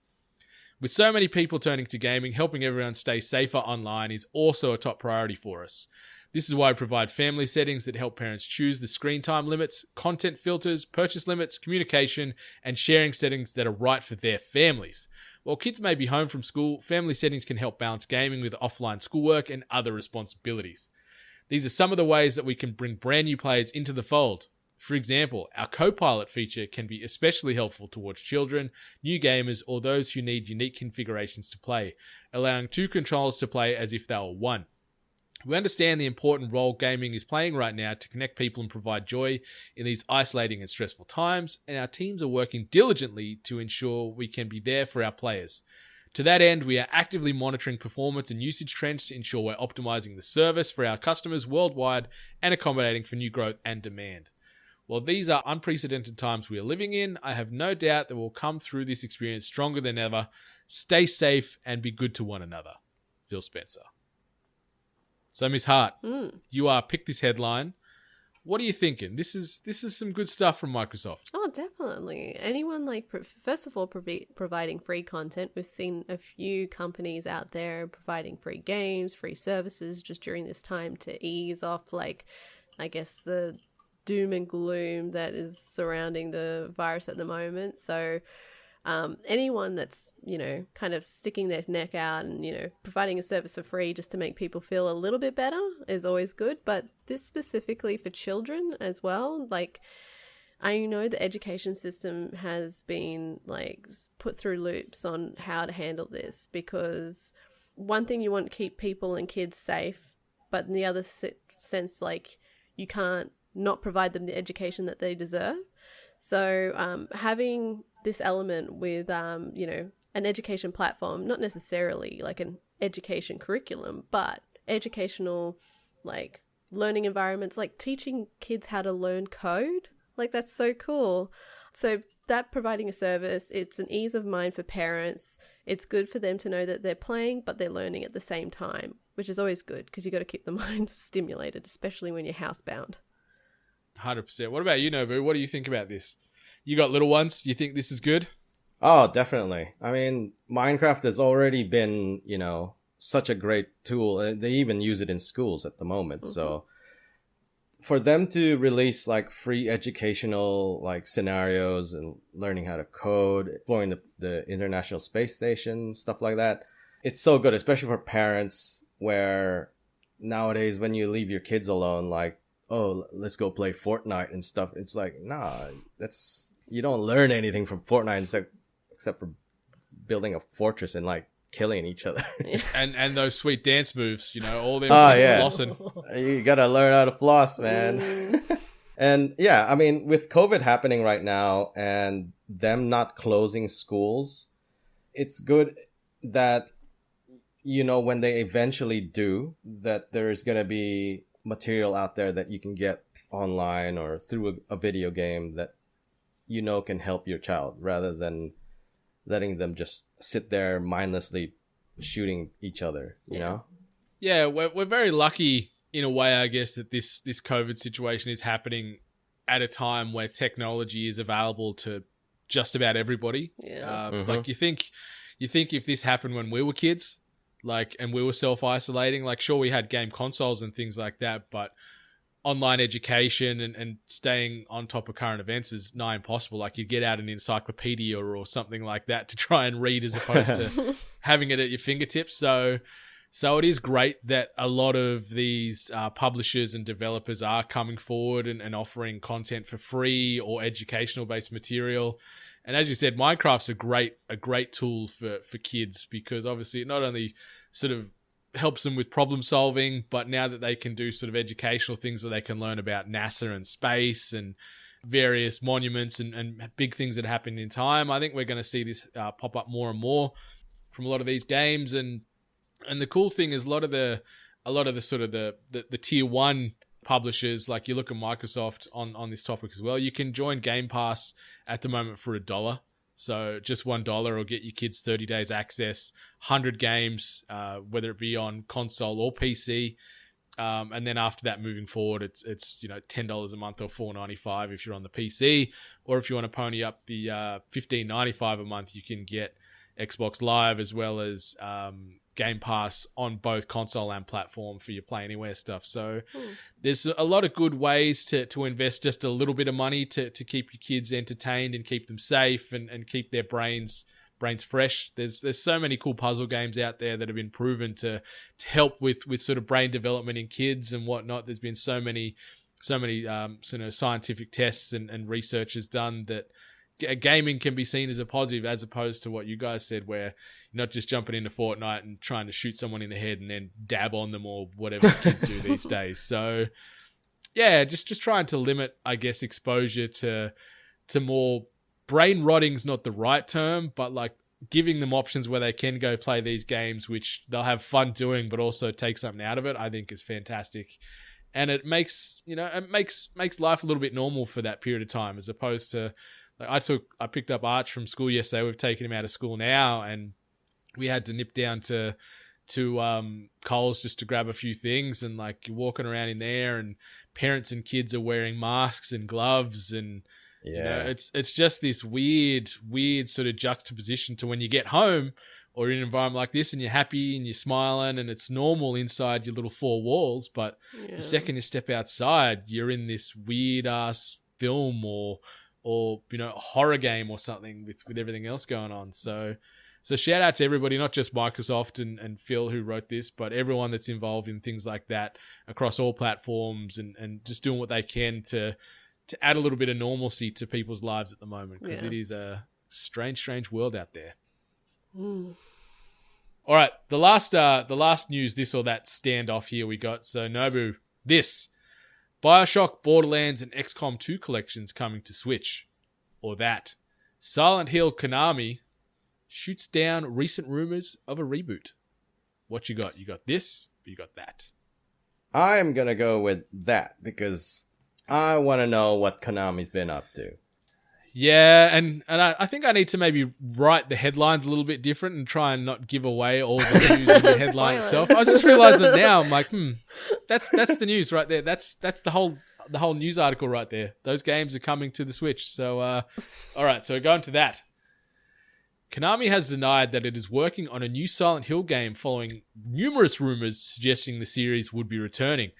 With so many people turning to gaming, helping everyone stay safer online is also a top priority for us. This is why I provide family settings that help parents choose the screen time limits, content filters, purchase limits, communication, and sharing settings that are right for their families. While kids may be home from school, family settings can help balance gaming with offline schoolwork and other responsibilities. These are some of the ways that we can bring brand new players into the fold. For example, our co-pilot feature can be especially helpful towards children, new gamers, or those who need unique configurations to play, allowing two controllers to play as if they were one. We understand the important role gaming is playing right now to connect people and provide joy in these isolating and stressful times, and our teams are working diligently to ensure we can be there for our players. To that end, we are actively monitoring performance and usage trends to ensure we're optimizing the service for our customers worldwide and accommodating for new growth and demand. While these are unprecedented times we are living in, I have no doubt that we'll come through this experience stronger than ever. Stay safe and be good to one another. Phil Spencer. So, Miss Hart, you picked this headline. What are you thinking? This is some good stuff from Microsoft. Oh, definitely. Anyone first of all, providing free content. We've seen a few companies out there providing free games, free services just during this time to ease off, I guess, the doom and gloom that is surrounding the virus at the moment. So anyone that's, kind of sticking their neck out and, providing a service for free just to make people feel a little bit better is always good. But this specifically for children as well, I know the education system has been put through loops on how to handle this, because one thing, you want to keep people and kids safe, but in the other sense, you can't not provide them the education that they deserve. So having this element with, an education platform, not necessarily an education curriculum, but educational, learning environments, teaching kids how to learn code. That's so cool. So that providing a service, it's an ease of mind for parents. It's good for them to know that they're playing, but they're learning at the same time, which is always good because you got to keep the mind stimulated, especially when you're housebound. 100%. What about you, Nobu? What do you think about this? You got little ones. You think this is good? Oh, definitely. I mean, Minecraft has already been, such a great tool. And they even use it in schools at the moment. Mm-hmm. So for them to release free educational scenarios and learning how to code, exploring the International Space Station, stuff like that, it's so good, especially for parents, where nowadays when you leave your kids alone, oh, let's go play Fortnite and stuff. It's nah, you don't learn anything from Fortnite except for building a fortress and killing each other. and those sweet dance moves, all them flossing. You gotta learn how to floss, man. And yeah, I mean, with COVID happening right now and them not closing schools, it's good that, when they eventually do, that there's gonna be material out there that you can get online or through a video game that you know can help your child, rather than letting them just sit there mindlessly shooting each other, you know? Yeah, we're very lucky in a way, I guess, that this COVID situation is happening at a time where technology is available to just about everybody. Yeah. Like you think if this happened when we were kids, like, and we were self-isolating, like, sure, we had game consoles and things like that, but online education and staying on top of current events is nigh impossible. Like, you'd get out an encyclopedia or something like that to try and read, as opposed to having it at your fingertips. So it is great that a lot of these publishers and developers are coming forward and offering content for free or educational based material. And as you said, Minecraft's a great tool for kids, because obviously it not only sort of helps them with problem solving, but now that they can do sort of educational things where they can learn about NASA and space and various monuments and big things that happen in time, I think we're going to see this pop up more and more from a lot of these games. And the cool thing is a lot of the sort of the tier one publishers, like you look at Microsoft on this topic as well, you can join Game Pass at the moment for $1. So just $1 will get your kids 30 days access, 100 games, whether it be on console or PC. And then after that, moving forward, it's $10 a month or $4.95 if you're on the PC, or if you want to pony up the $15.95 a month, you can get Xbox Live as well as Game Pass on both console and platform for your Play Anywhere stuff. So there's a lot of good ways to invest just a little bit of money to keep your kids entertained and keep them safe and keep their brains fresh. There's so many cool puzzle games out there that have been proven to help with sort of brain development in kids and whatnot. There's been so many sort of scientific tests and research done that gaming can be seen as a positive, as opposed to what you guys said, where you're not just jumping into Fortnite and trying to shoot someone in the head and then dab on them or whatever kids do these days. So yeah, just trying to limit, I guess, exposure to more brain rotting's not the right term, but like giving them options where they can go play these games, which they'll have fun doing, but also take something out of it, I think is fantastic. And it makes life a little bit normal for that period of time, as opposed to, like, I picked up Arch from school yesterday. We've taken him out of school now, and we had to nip down to Coles just to grab a few things. And like, you're walking around in there, and parents and kids are wearing masks and gloves, and it's just this weird sort of juxtaposition to when you get home or in an environment like this, and you're happy and you're smiling and it's normal inside your little four walls. But the second you step outside, you're in this weird ass film or horror game or something with everything else going on. So shout out to everybody, not just Microsoft and Phil who wrote this, but everyone that's involved in things like that across all platforms and just doing what they can to add a little bit of normalcy to people's lives at the moment, because it is a strange world out there. All right, the last news, this or that standoff here we got. So Nobu, this BioShock, Borderlands, and XCOM 2 collections coming to Switch. Or that Silent Hill Konami shoots down recent rumors of a reboot. What you got? You got this, or you got that? I'm gonna go with that, because I want to know what Konami's been up to. Yeah, and I think I need to maybe write the headlines a little bit different and try and not give away all the news in the headline itself. I just realised it now. I'm like, that's the news right there. That's the whole news article right there. Those games are coming to the Switch. So, all right, so going to that. Konami has denied that it is working on a new Silent Hill game following numerous rumors suggesting the series would be returning.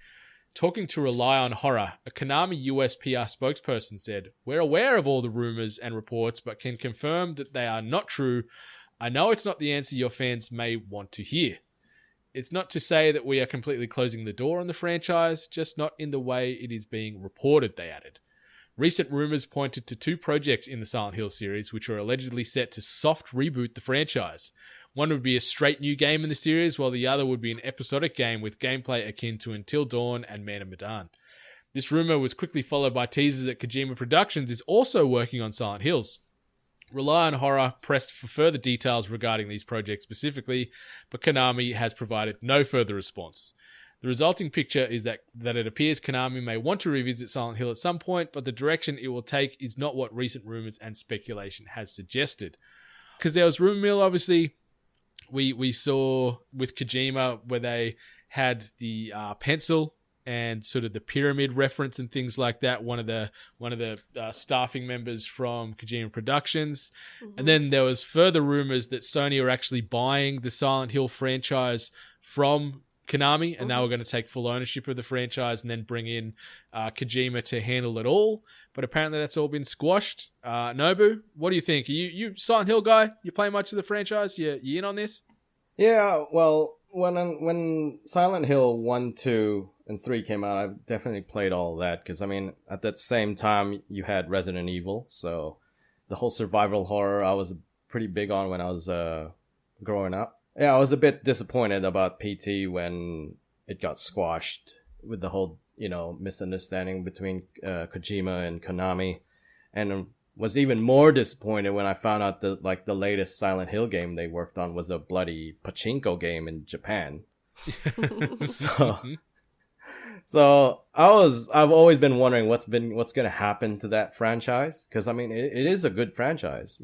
Talking to Rely on Horror, a Konami US PR spokesperson said, "We're aware of all the rumors and reports, but can confirm that they are not true. I know it's not the answer your fans may want to hear. It's not to say that we are completely closing the door on the franchise, just not in the way it is being reported," they added. Recent rumors pointed to 2 projects in the Silent Hill series, which are allegedly set to soft reboot the franchise. One would be a straight new game in the series, while the other would be an episodic game with gameplay akin to Until Dawn and Man of Medan. This rumor was quickly followed by teasers that Kojima Productions is also working on Silent Hills. Rely on Horror pressed for further details regarding these projects specifically, but Konami has provided no further response. The resulting picture is that it appears Konami may want to revisit Silent Hill at some point, but the direction it will take is not what recent rumors and speculation has suggested. Because there was rumor mill, obviously, we saw with Kojima where they had the pencil and sort of the pyramid reference and things like that. One of the staffing members from Kojima Productions, and then there was further rumors that Sony are actually buying the Silent Hill franchise from Konami, and they were going to take full ownership of the franchise and then bring in Kojima to handle it all. But apparently that's all been squashed. Nobu, what do you think? Are you Silent Hill guy? You play much of the franchise? You in on this? Yeah, well, when Silent Hill 1, 2, and 3 came out, I definitely played all of that. Because, I mean, at that same time, you had Resident Evil. So the whole survival horror I was pretty big on when I was growing up. Yeah, I was a bit disappointed about PT when it got squashed with the whole, misunderstanding between Kojima and Konami. And was even more disappointed when I found out that, the latest Silent Hill game they worked on was a bloody pachinko game in Japan. So I've always been wondering what's going to happen to that franchise. Because, I mean, it is a good franchise,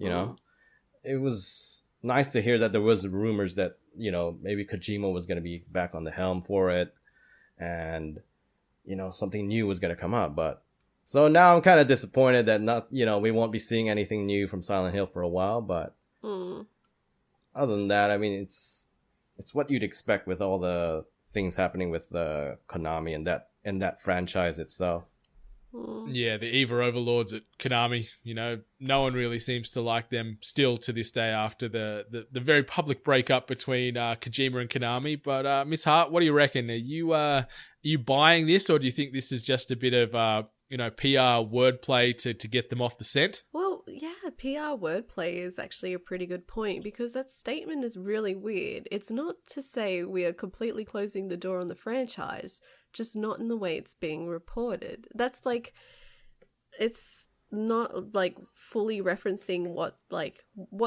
It was nice to hear that there was rumors that, maybe Kojima was going to be back on the helm for it and, something new was going to come up. But so now I'm kind of disappointed that we won't be seeing anything new from Silent Hill for a while. But other than that, I mean, it's what you'd expect with all the things happening with Konami and that franchise itself. Yeah, the evil overlords at Konami, no one really seems to like them still to this day after the very public breakup between Kojima and Konami. But Miss Hart, what do you reckon? Are you buying this, or do you think this is just a bit of PR wordplay to get them off the scent? Well, yeah, PR wordplay is actually a pretty good point, because that statement is really weird. It's not to say we are completely closing the door on the franchise, just not in the way it's being reported. That's it's not fully referencing what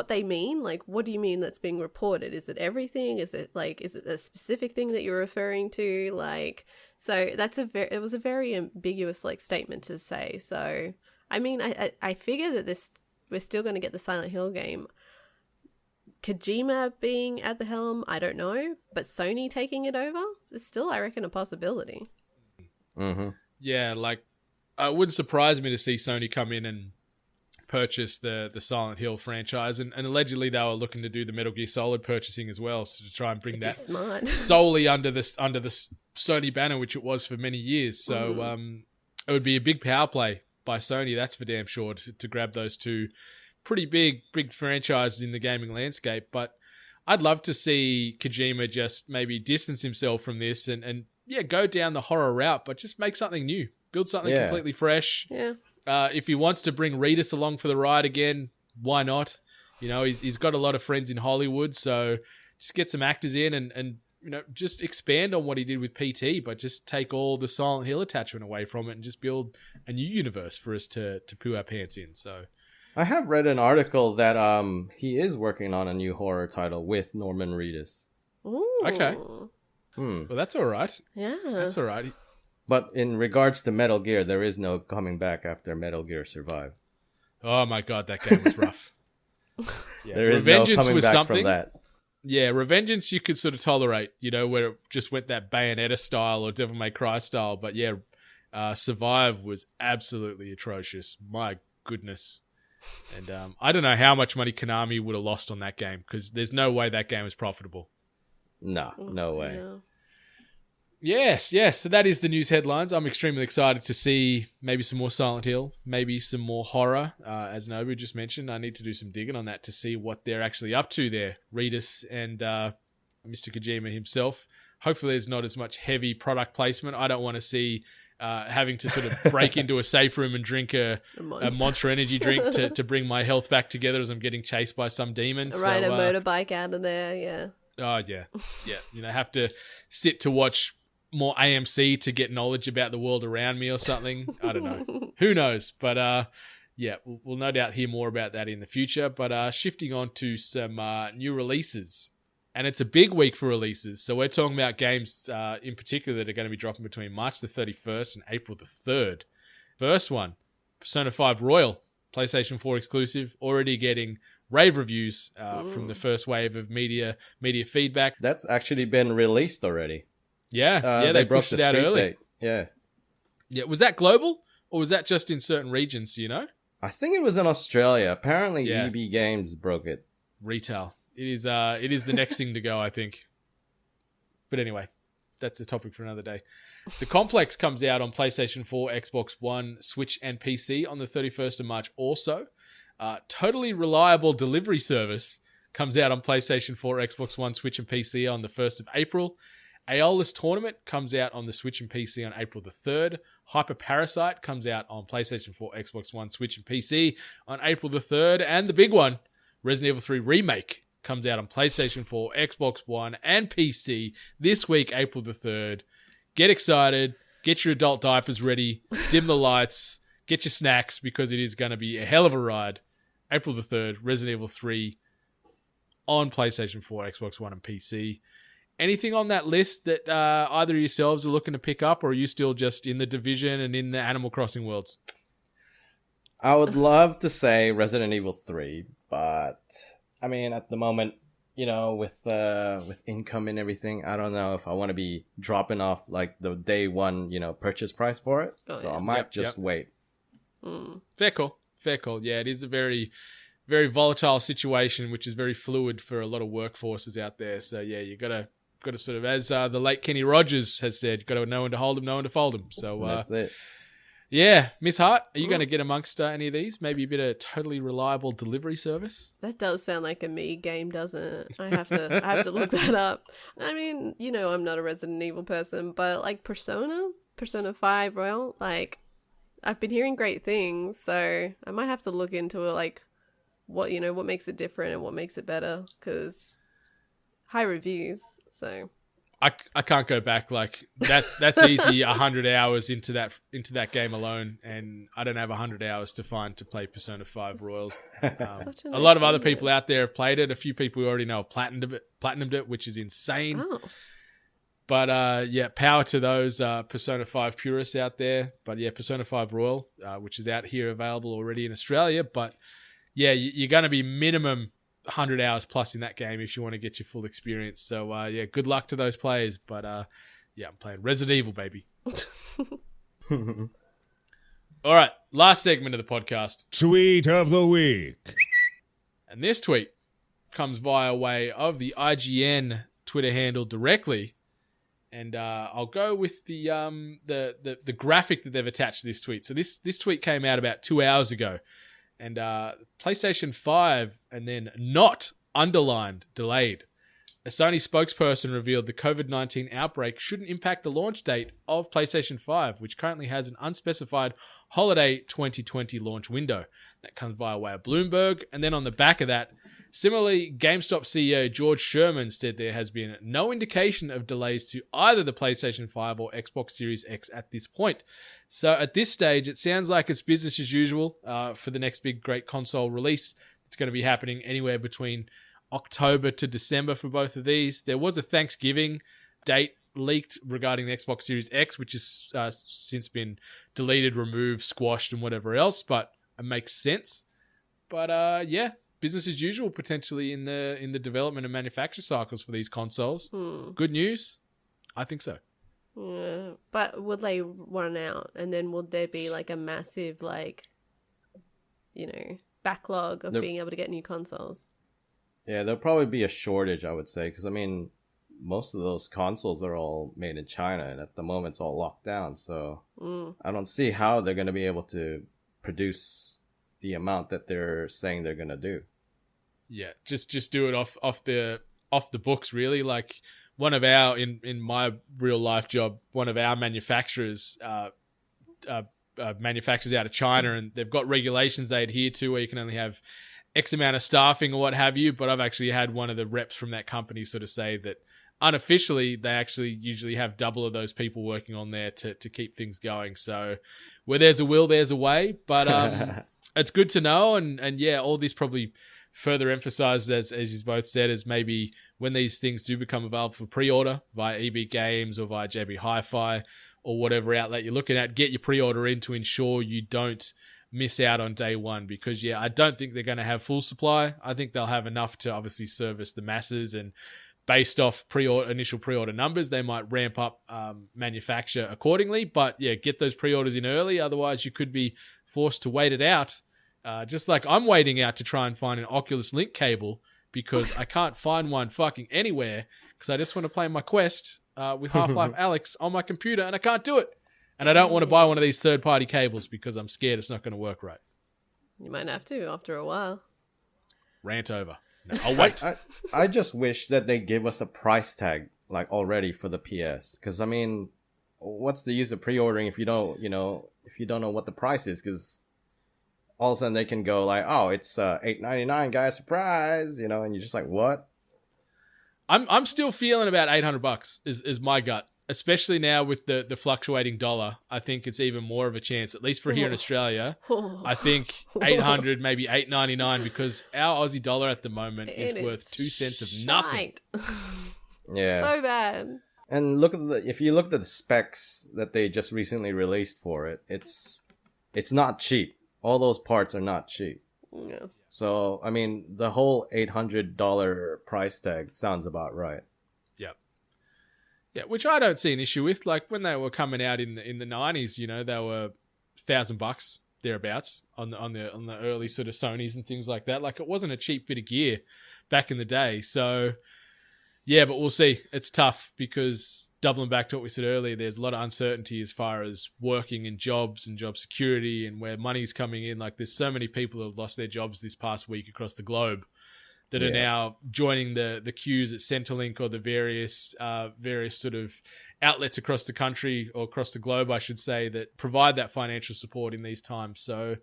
they mean. What do you mean that's being reported? Is it everything? Is it a specific thing that you're referring to? So that's it was a very ambiguous statement to say. So I mean, I figure that we're still going to get the Silent Hill game. Kojima being at the helm, I don't know, but Sony taking it over is still, I reckon, a possibility. Mm-hmm. Yeah, it wouldn't surprise me to see Sony come in and purchase the Silent Hill franchise, and allegedly they were looking to do the Metal Gear Solid purchasing as well, so to try and bring that smart. solely under the Sony banner, which it was for many years. So it would be a big power play by Sony, that's for damn sure, to grab those two pretty big franchises in the gaming landscape. But I'd love to see Kojima just maybe distance himself from this and go down the horror route, but just make something new, build something completely fresh. Yeah. If he wants to bring Reedus along for the ride again, why not? He's got a lot of friends in Hollywood, so just get some actors in and just expand on what he did with PT, but just take all the Silent Hill attachment away from it and just build a new universe for us to poo our pants in. So I have read an article that he is working on a new horror title with Norman Reedus. Ooh. Okay. Well, that's all right. Yeah. That's all right. But in regards to Metal Gear, there is no coming back after Metal Gear Survive. Oh my God, that game was rough. Yeah. There is no coming back from that. Yeah, Revengeance you could sort of tolerate, where it just went that Bayonetta style or Devil May Cry style. But yeah, Survive was absolutely atrocious. My goodness. And I don't know how much money Konami would have lost on that game, because there's no way that game was profitable. No way. Yeah. Yes. So that is the news headlines. I'm extremely excited to see maybe some more Silent Hill, maybe some more horror. As Nobu just mentioned, I need to do some digging on that to see what they're actually up to there. Reedus and Mr. Kojima himself. Hopefully there's not as much heavy product placement. I don't want to see having to sort of break into a safe room and drink a Monster Energy drink to bring my health back together as I'm getting chased by some demon. Ride a motorbike out of there, yeah. Oh, yeah. Have to sit to watch more AMC to get knowledge about the world around me or something. I don't know. Who knows? But we'll no doubt hear more about that in the future. But shifting on to some new releases And it's a big week for releases. So we're talking about games in particular that are going to be dropping between March the 31st and April the 3rd. First one, Persona 5 Royal, PlayStation 4 exclusive, already getting rave reviews from the first wave of media feedback. That's actually been released already. Yeah, they pushed it out street early. date. Yeah. Was that global or was that just in certain regions? Do you know? I think it was in Australia. Apparently, Yeah. EB Games broke it. Retail. It is the next thing to go, I think. But anyway, that's a topic for another day. The Complex comes out on PlayStation 4, Xbox One, Switch, and PC on the 31st of March also. Totally Reliable Delivery Service comes out on PlayStation 4, Xbox One, Switch, and PC on the 1st of April. Aeolus Tournament comes out on the Switch and PC on April the 3rd. Hyper Parasite comes out on PlayStation 4, Xbox One, Switch, and PC on April the 3rd. And the big one, Resident Evil 3 Remake, comes out on PlayStation 4, Xbox One, and PC this week, April the 3rd. Get excited. Get your adult diapers ready. Dim the lights. Get your snacks because it is going to be a hell of a ride. April the 3rd, Resident Evil 3 on PlayStation 4, Xbox One, and PC. Anything on that list that either of yourselves are looking to pick up, or are you still just in the Division and in the Animal Crossing worlds? I would love to say Resident Evil 3, but I mean, at the moment, you know, with income and everything, I don't know if I want to be dropping off like the day one, you know, purchase price for it. I might just wait. Fair call. Yeah, it is a very, very volatile situation, which is very fluid for a lot of workforces out there. So yeah, you got to sort of, as the late Kenny Rogers has said, you got to know when to hold them, know when to fold them. So that's it. Yeah, Miss Hart, are you going to get amongst any of these? Maybe a bit of Totally Reliable Delivery Service? That does sound like a me game, doesn't it? I have to look that up. I mean, you know, I'm not a Resident Evil person, but like Persona 5 Royal, like I've been hearing great things, so I might have to look into it, like what makes it different and what makes it better, because high reviews. So I can't go back. Like that's easy. 100 hours into that game alone, and I don't have 100 hours to find to play Persona 5 Royal. A lot of other people out there have played it. A few people we already know have platinumed it, which is insane. Oh. But yeah, power to those Persona 5 purists out there. But yeah, Persona 5 Royal, which is out here available already in Australia. But yeah, you're going to be minimum 100 hours plus in that game if you want to get your full experience. So yeah, good luck to those players. But yeah, I'm playing Resident Evil, baby. All right, last segment of the podcast. Tweet of the week. And this tweet comes via way of the IGN Twitter handle directly. And I'll go with the graphic that they've attached to this tweet. So this tweet came out about 2 hours ago. And PlayStation 5 and then not underlined delayed. A Sony spokesperson revealed the COVID-19 outbreak shouldn't impact the launch date of PlayStation 5, which currently has an unspecified holiday 2020 launch window. That comes via way of Bloomberg. And then on the back of that, similarly, GameStop CEO George Sherman said there has been no indication of delays to either the PlayStation 5 or Xbox Series X at this point. So at this stage, it sounds like it's business as usual for the next big great console release. It's going to be happening anywhere between October to December for both of these. There was a Thanksgiving date leaked regarding the Xbox Series X, which has since been deleted, removed, squashed, and whatever else, but it makes sense. But yeah, business as usual potentially in the development and manufacture cycles for these consoles. Good news? I think so. Yeah, but would they run out, and then would there be like a massive backlog of being able to get new consoles? Yeah, there'll probably be a shortage, I would say, because I mean, most of those consoles are all made in China, and at the moment it's all locked down. So I don't see how they're going to be able to produce the amount that they're saying they're going to do. Yeah, just do it off the books, really. Like one of our in my real life job, one of our manufacturers manufactures out of China, and they've got regulations they adhere to where you can only have X amount of staffing or what have you. But I've actually had one of the reps from that company sort of say that unofficially they actually usually have double of those people working on there to keep things going. So where there's a will, there's a way. But it's good to know, and yeah, all this probably further emphasizes, as you both said, as maybe when these things do become available for pre-order via EB Games or via JB Hi-Fi or whatever outlet you're looking at, get your pre-order in to ensure you don't miss out on day one, because I don't think they're going to have full supply. I think they'll have enough to obviously service the masses, and based off initial pre-order numbers, they might ramp up manufacture accordingly. But get those pre-orders in early, otherwise you could be forced to wait it out, just like I'm waiting out to try and find an Oculus Link cable, because I can't find one fucking anywhere, because I just want to play my Quest with Half-Life Alyx on my computer, and I can't do it. And I don't want to buy one of these third-party cables because I'm scared it's not going to work right. You might have to after a while. Rant over. No, I'll wait. I just wish that they give us a price tag like already for the PS. Because I mean, what's the use of pre-ordering if you don't know what the price is? Because all of a sudden they can go like, oh, it's $8.99, guys, surprise, and you're just like, what? I'm still feeling about $800 is my gut. Especially now with the fluctuating dollar, I think it's even more of a chance, at least for here in Australia. I think 800, maybe $8.99, because our Aussie dollar at the moment is worth 2 cents of nothing. Yeah. So bad. And if you look at the specs that they just recently released for it, it's not cheap. All those parts are not cheap. Yeah. So, I mean, the whole $800 price tag sounds about right. Yeah, which I don't see an issue with. Like when they were coming out in the 90s, they were $1,000 thereabouts on the early sort of Sonys and things like that. Like it wasn't a cheap bit of gear back in the day. So yeah, but we'll see. It's tough because, doubling back to what we said earlier, there's a lot of uncertainty as far as working in jobs and job security and where money's coming in. Like there's so many people who have lost their jobs this past week across the globe that are now joining the queues at Centrelink or the various sort of outlets across the country, or across the globe, I should say, that provide that financial support in these times. So,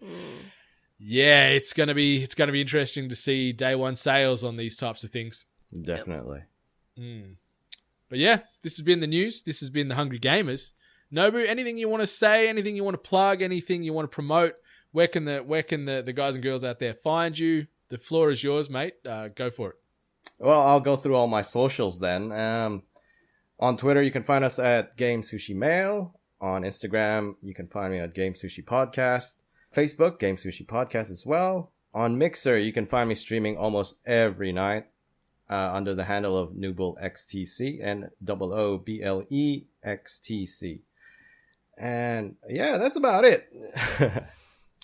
it's gonna be interesting to see day one sales on these types of things. Definitely. But this has been the news. This has been the Hungry Gamers. Nobu, anything you want to say? Anything you want to plug? Anything you want to promote? Where can the guys and girls out there find you? The floor is yours, mate. Go for it. Well, I'll go through all my socials then. On Twitter, you can find us at Game Sushi Mail. On Instagram, you can find me at Game Sushi Podcast. Facebook, Game Sushi Podcast as well. On Mixer, you can find me streaming almost every night under the handle of NubelXTC and OOBLEXTC. And that's about it.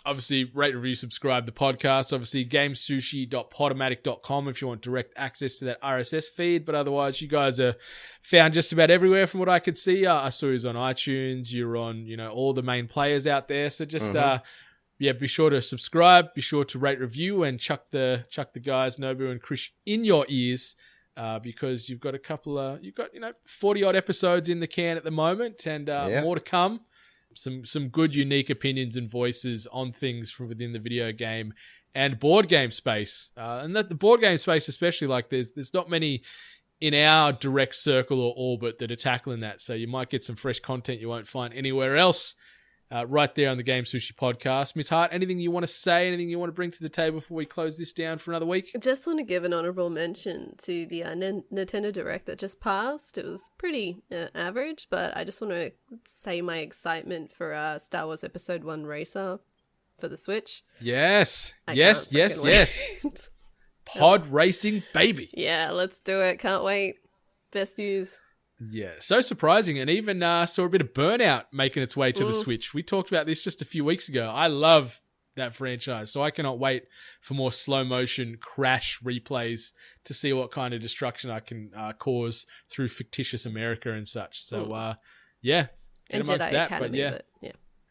Obviously, rate, review, subscribe the podcast. Obviously, gamesushi.podomatic.com if you want direct access to that RSS feed. But otherwise, you guys are found just about everywhere from what I could see. I saw you on iTunes. You're on, all the main players out there. So just, be sure to subscribe. Be sure to rate, review, and chuck the guys, Nobu and Krish, in your ears. Because you've got 40 odd episodes in the can at the moment, and more to come. Some good, unique opinions and voices on things from within the video game and board game space. And that the board game space, especially, like there's not many in our direct circle or orbit that are tackling that. So you might get some fresh content you won't find anywhere else. Right there on the Game Sushi Podcast. Miss Hart, anything you want to say, anything you want to bring to the table before we close this down for another week? I just want to give an honorable mention to the Nintendo Direct that just passed. It was pretty average, but I just want to say my excitement for Star Wars Episode 1 Racer for the Switch. Yes. I Yes. wait. Pod racing, baby. Yeah, let's do it. Can't wait. Best news. Yeah, so surprising. And even saw a bit of Burnout making its way to the Switch. We talked about this just a few weeks ago. I love that franchise, so I cannot wait for more slow motion crash replays to see what kind of destruction I can cause through fictitious America and such. So, get and amongst Jedi that. Academy, but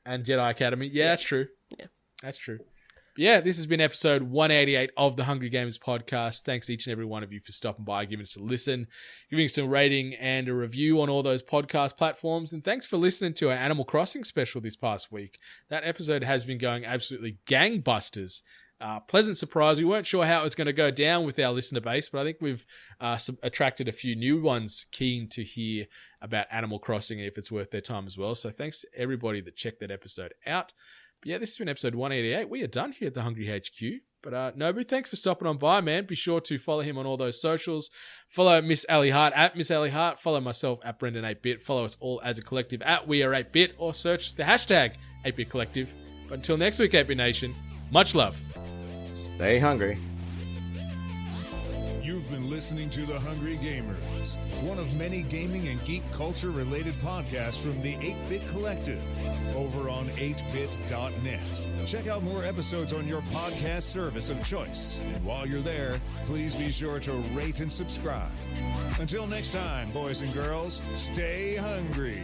and Jedi Academy. Yeah, that's true. Yeah. That's true. Yeah, this has been episode 188 of the Hungry Gamers Podcast. Thanks each and every one of you for stopping by, giving us a listen, giving us a rating and a review on all those podcast platforms. And thanks for listening to our Animal Crossing special this past week. That episode has been going absolutely gangbusters. Pleasant surprise. We weren't sure how it was going to go down with our listener base, but I think we've attracted a few new ones keen to hear about Animal Crossing and if it's worth their time as well. So thanks to everybody that checked that episode out. But yeah, this has been episode 188. We are done here at the Hungry HQ. But Nobu, thanks for stopping on by, man. Be sure to follow him on all those socials. Follow Miss Ali Hart at Miss Ali Hart. Follow myself at Brendan8bit. Follow us all as a collective at We Are 8bit, or search the hashtag 8bit collective. But until next week, 8bit Nation, much love. Stay hungry. You've been listening to The Hungry Gamers, one of many gaming and geek culture related podcasts from the 8-Bit Collective over on 8bit.net. Check out more episodes on your podcast service of choice. And while you're there, please be sure to rate and subscribe. Until next time, boys and girls, stay hungry.